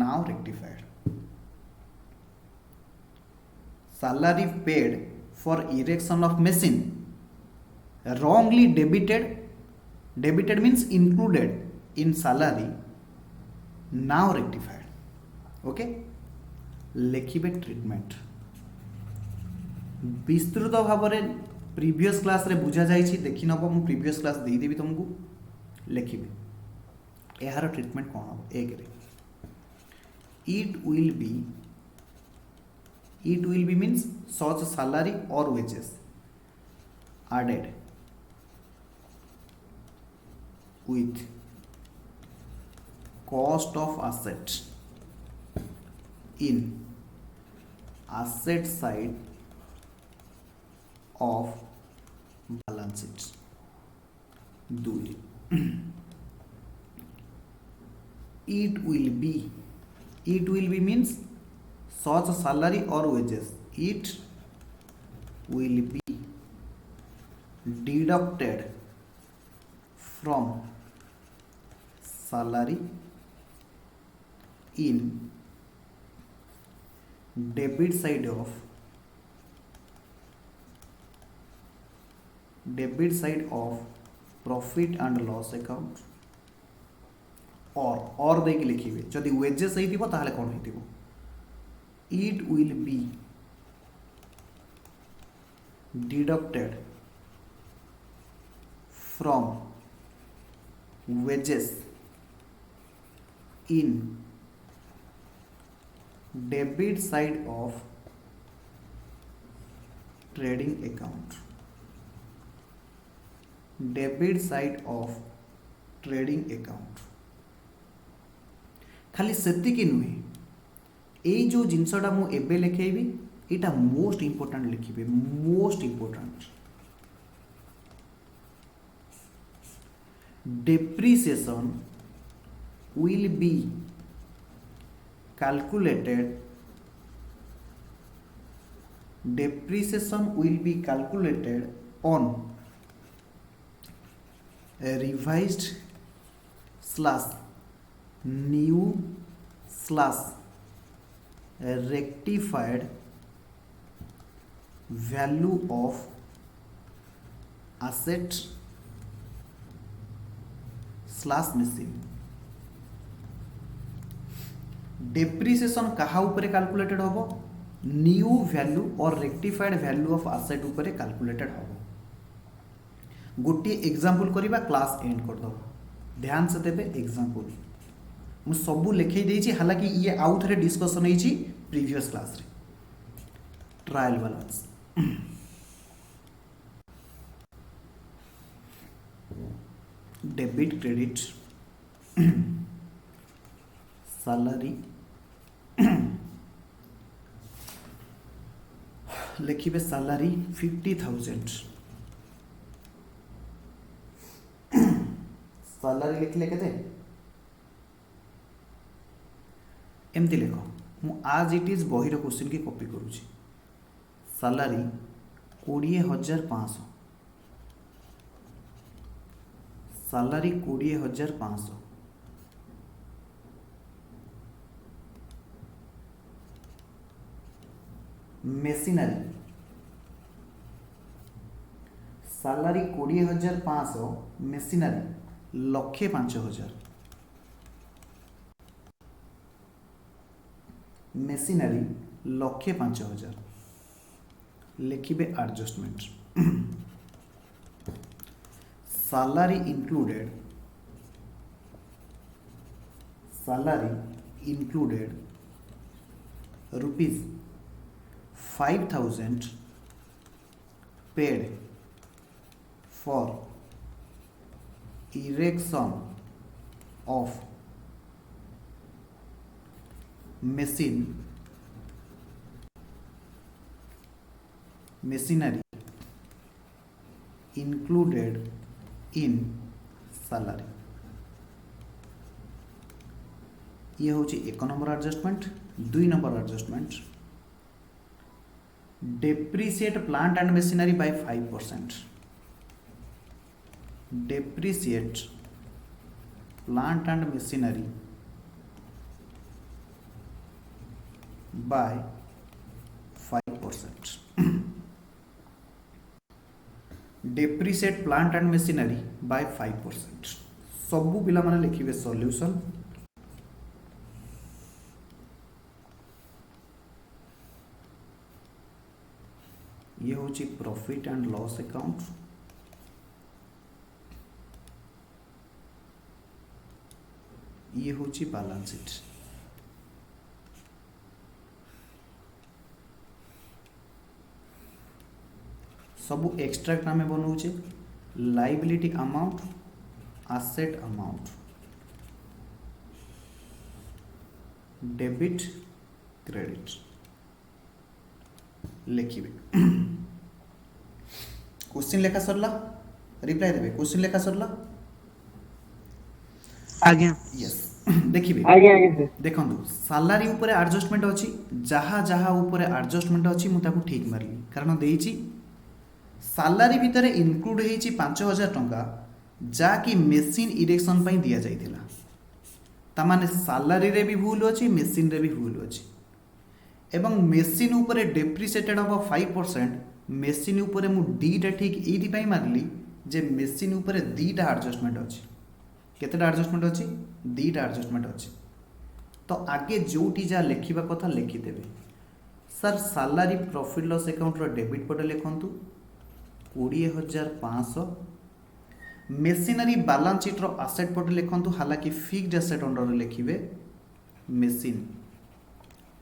now rectified salary paid for erection of machine wrongly debited means included in salary now rectified okay लिखिबे ट्रीटमेंट विस्तृत भाव में प्रीवियस क्लास रे बुझा जाइछि देखि नब मु प्रीवियस क्लास दे देबी तुमको लिखिबे एहार ट्रीटमेंट कोन हो एक रे it will be means such salary or wages added with cost of asset in asset side of balance sheet do it will be means such salary or wages it will be deducted from salary in debit side of profit and loss account or देकी लिखिबे जदि wages होइतिबो ताहले कोन होइतिबो it will be deducted from wages in debit side of trading account खाली सेतिकी नुहे एई जो जिनसटा मु एबे लिखेबी एटा most important लिखिबे most important depreciation will be calculated on a revised / new / rectified value of asset / machine depreciation कहा ऊपर कैलकुलेटेड होबो न्यू वैल्यू और रेक्टिफाइड वैल्यू ऑफ एसेट ऊपर कैलकुलेटेड होबो गोटे एग्जांपल करबा क्लास एंड कर दो ध्यान से देबे एग्जांपल मु सब लिखै देछि हालांकि ये आउ थरे डिस्कशन होइछि प्रीवियस क्लास रे trial balance debit credit salary लिखिबे सैलरी 50,000 सैलरी लिखले केते एमती लेख मु आज इट इज बहिर क्वेश्चन की कॉपी करुँची salary 20,500 salary 20,500 machinery salary 20,500 machinery 1,05,000 machinery 1,05,000 लिखिबे adjustment salary included rupees 5,000 paid for erection of machinery included in salary ये हूँ एक number adjustment. 2 number adjustment depreciate plant and machinery by 5%, depreciate plant and machinery by 5%, depreciate plant and machinery by 5%। सबू पिला माने लिखिबे solution. ये हूँ profit and loss account, ये हूँ बैलेंस शीट। सबू एक्सट्रैक्ट आम बनाऊे liability amount, asset amount, debit credit लिखिबे। क्वेश्चन लेखा सरला, रिप्लाई देबे। क्वेश्चन लेखा सरला आज्ञा यस देखिबे आज्ञा आज्ञा सर देखंतु सैलरी ऊपर एडजस्टमेंट अछि, जहाँ जहाँ ऊपर एडजस्टमेंट अछि मु ताकू ठीक मारली कारण देइछि सैलरी भितर इनक्लूड हेछि 5,000 टंका जाकि मेसिन इरेक्शन पई दिया जाइथिला। ता माने सैलरी रे भी भूल अछि, मेसिन रे भी भूल अछि एवं मेसिन ऊपर डेप्रिसिएटेड हम 5%। मेसिन ऊपर मु डीटा ठीक एइथि पई मारली जे मेसिन ऊपर दीटा एडजस्टमेंट अछि। केतेटा एडजस्टमेंट अछि? दीटा एडजस्टमेंट अछि। तो आगे जोटी जा लिखिबा कथा लिखि देबे। Sir salary profit loss account रो डेबिट पटे लिखंतु 20,500। मेसिनरी बैलेंस शीट रो एसेट पटे लिखंतु, हालांकि फिक्स्ड एसेट अंडर रे लिखिबे machine,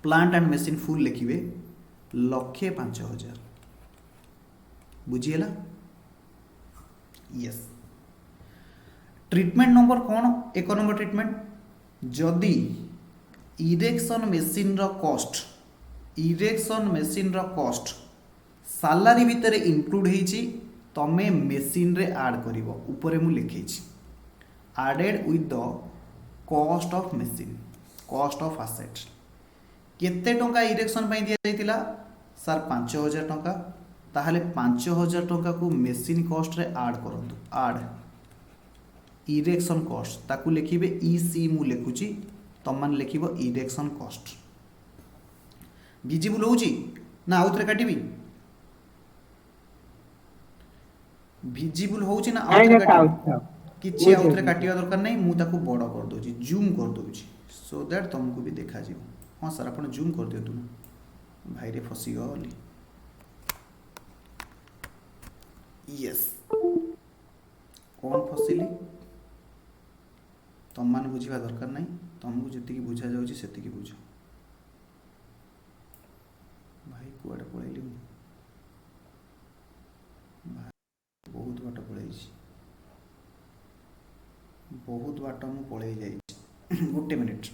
plant and machine full लिखिबे 1,05,000। बुझीला? यस। ट्रीटमेंट नंबर कौन? 1 नंबर ट्रीटमेंट जदि इरेक्शन मेसिन रो कॉस्ट सैलरी भितर इंक्लूड हेछि तमे मेसिन रे ऐड करिवो। ऊपर मु लिखिछि added with the cost of machine, cost of asset. केते टंका इरेक्शन पई दिया जाइतिला? सर 5,000 टंका। ताहले 5,000 टंका को मेसिन कॉस्ट रे ऐड करंतु। ऐड इरेक्शन कॉस्ट ताकू लिखिबे ईसी मु लिखुची, तमन लिखिबो इरेक्शन कॉस्ट। विजिबल होउची ना आउथरे काटिबी? विजिबल होउची ना आउथरे काटिबी? किछि आउथरे काटिया दरकार नै। मु ताकू बड़ कर दोची, जूम कर दोची सो दैट तुमको भी देखा जिवो। हां सर आपण जूम कर दियंतु ना, भाई रे फसी गली। यस कौन फसिली तुम मान बुझा दरकार नहीं, तुमको जी बुझा जाऊँगी से बुझ। भाई कुआड़े पलैली भाई, बहुत बाट पलैली, बहुत बाट मु पलै जाइछि। गोटे मिनिट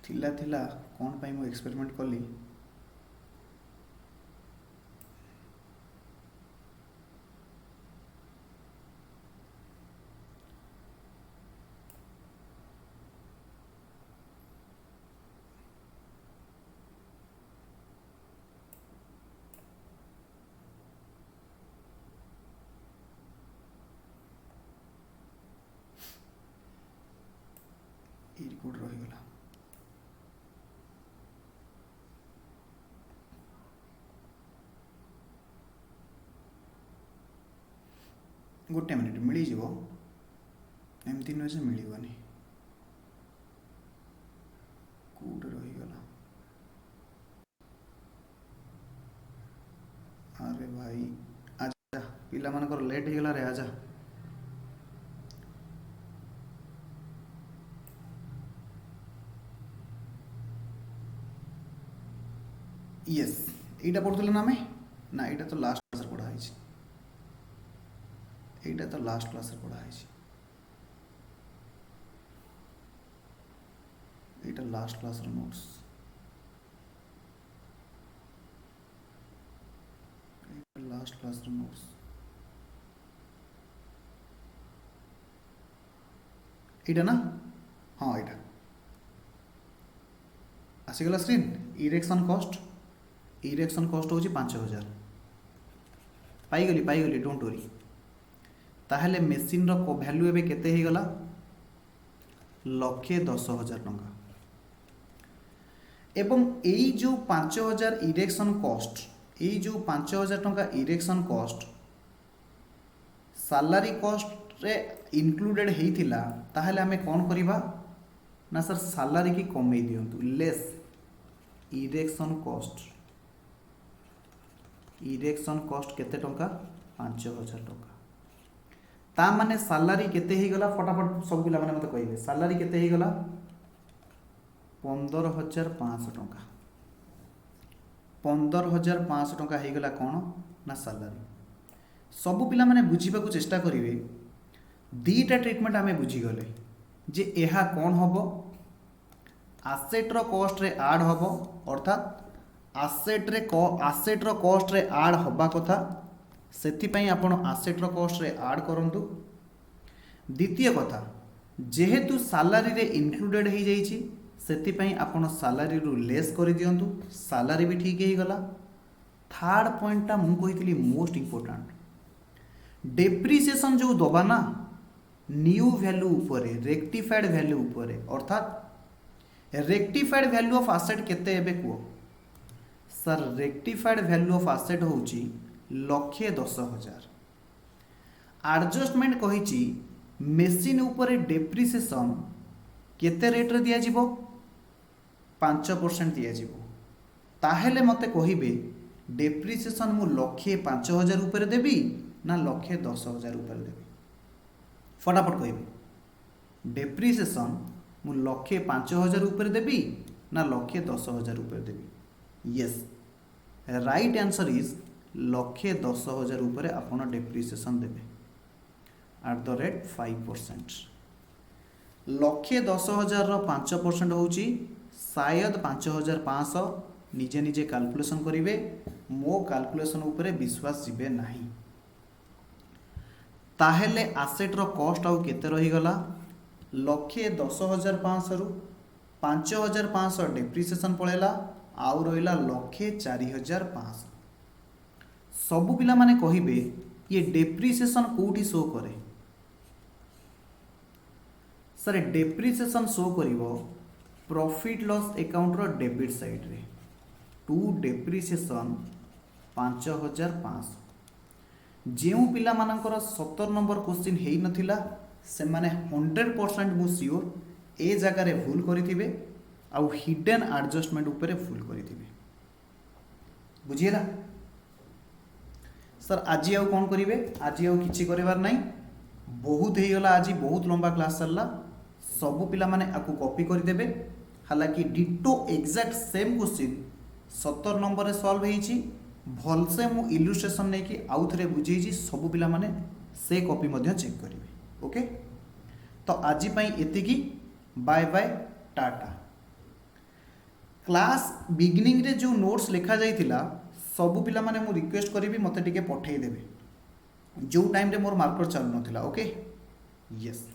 थिला थिला कौन पाई मु एक्सपेरिमेंट कली कोड रही गला गोटे मिनिट मिल जाव एमती नुहे से मिलवानी कोड रही गला अरे भाई आजा पिला मानकर लेट हो गला रे आजा यस एटा पढ़ुले ना मैं ना एटा तो लास्ट क्लास रे पढ़ा है एटा तो लास्ट क्लास रे पढ़ा है एटा लास्ट क्लास रे नोट्स एटा लास्ट क्लास रे नोट्स एटा ना हाँ एटा आसीगला स्क्रीन इरेक्शन कॉस्ट हूँ 5000 पाईगली डोंट वरी ताहले मेसीन रो वैल्यू एबे केते ही गला 1,10,000 टंका एवं एई जो 5000 इरेक्शन कॉस्ट एई जो 5000 टंका इरेक्शन कॉस्ट सैलरी कॉस्ट रे इंक्लूडेड हेइथिला ताहले हमें कौन करिबा ना सर सैलरी की कमे दियंतु लेस इरेक्शन कॉस्ट केते टंका 5000 टंका ता माने सैलरी केते ही गला फटाफट सब पिला माने मते कहिबे सैलरी केते ही गला 15,500 टंका 15,500 टंका ही गला कोन ना सैलरी सब पिला माने बुझीबा को चेष्टा करिवे दीटा ट्रीटमेंट हमें बुझी गले जे एहा कोन हबो आसेट रो कॉस्ट रे ऐड हबो अर्थात आसेट रो कॉस्ट रे ऐड हबा कथा सेति पई आपण आसेट रो कॉस्ट रे ऐड करंतु द्वितीय कथा जेहेतु सैलरी रे इंक्लूडेड हो जाइछि सेति पई आपण सैलरी रु लेस कर दियंतु सैलरी भी ठीक ही गला थर्ड पॉइंट ता मु कहितली मोस्ट इंपोर्टेंट डेप्रिसिएशन जो दबा ना न्यू वैल्यू ऊपर रेक्टिफाइड वैल्यू ऊपर अर्थात रेक्टिफाइड वैल्यू ऑफ एसेट केते एबे को sir rectified value of asset होची 1,10,000 एडजस्टमेंट कहिची मेसिन ऊपर डेप्रिसिएशन केते रेट रे दिया जिवो 5% दिया जिवो ताहेले मते कहिबे डेप्रिसिएशन मु 1,05,000 ऊपर देबी ना 1,10,000 ऊपर देबी फटाफट कहिबे डेप्रिसिएशन मु 1,05,000 ऊपर देबी ना 1,10,000 ऊपर देबी यस राइट आंसर इज 1,10,000 ऊपर आपण डेप्रिसिएशन देबे एट द रेट 5% 1,10,000 रो 5% होची शायद 5,500 निजे निजे कैलकुलेशन करिवे मो कैलकुलेशन ऊपर विश्वास जिबे नाही ताहेले एसेट रो कॉस्ट आउ केते रही गला 1,10,500 रु 5,500 डेप्रिसिएशन पळेला आउ रहिला 1,04,500 सबु पिला माने कहिबे ये डेप्रिसिएशन कोठी शो करे सर डेप्रिसिएशन शो करिवो प्रॉफिट लॉस अकाउंट रो डेबिट साइड रे टू डेप्रिसिएशन 5,500 जेउ पिला मानकर 70 नंबर क्वेश्चन हेई नथिला से माने 100% मु सियोर ए जगह रे भूल करिथिबे आउ हिडन एडजस्टमेंट ऊपर भूल करिथिबे बुझिएला सर आज आउ कौन करिवे आज आउ किछि करिवार नाही बहुत ही गला आज बहुत लंबा क्लास चलला सब पिला माने आकु कॉपी कर देबे हालांकि ditto exact same question 70 number रे सॉल्व हेइछि भलसे मु इलस्ट्रेशन नै कि आउ थरे बुझेइछि सब पिला माने से कॉपी मध्य चेक करिवे ओके तो आज पई एतिकी बाय बाय टाटा। क्लास बिगिनिंग रे जो नोट्स लिखा जाइथिला सबु पिला माने मु रिक्वेस्ट करिवि मते टिके पठेई देबे जो टाइम रे मोर मार्कर चालु नथिला ओके यस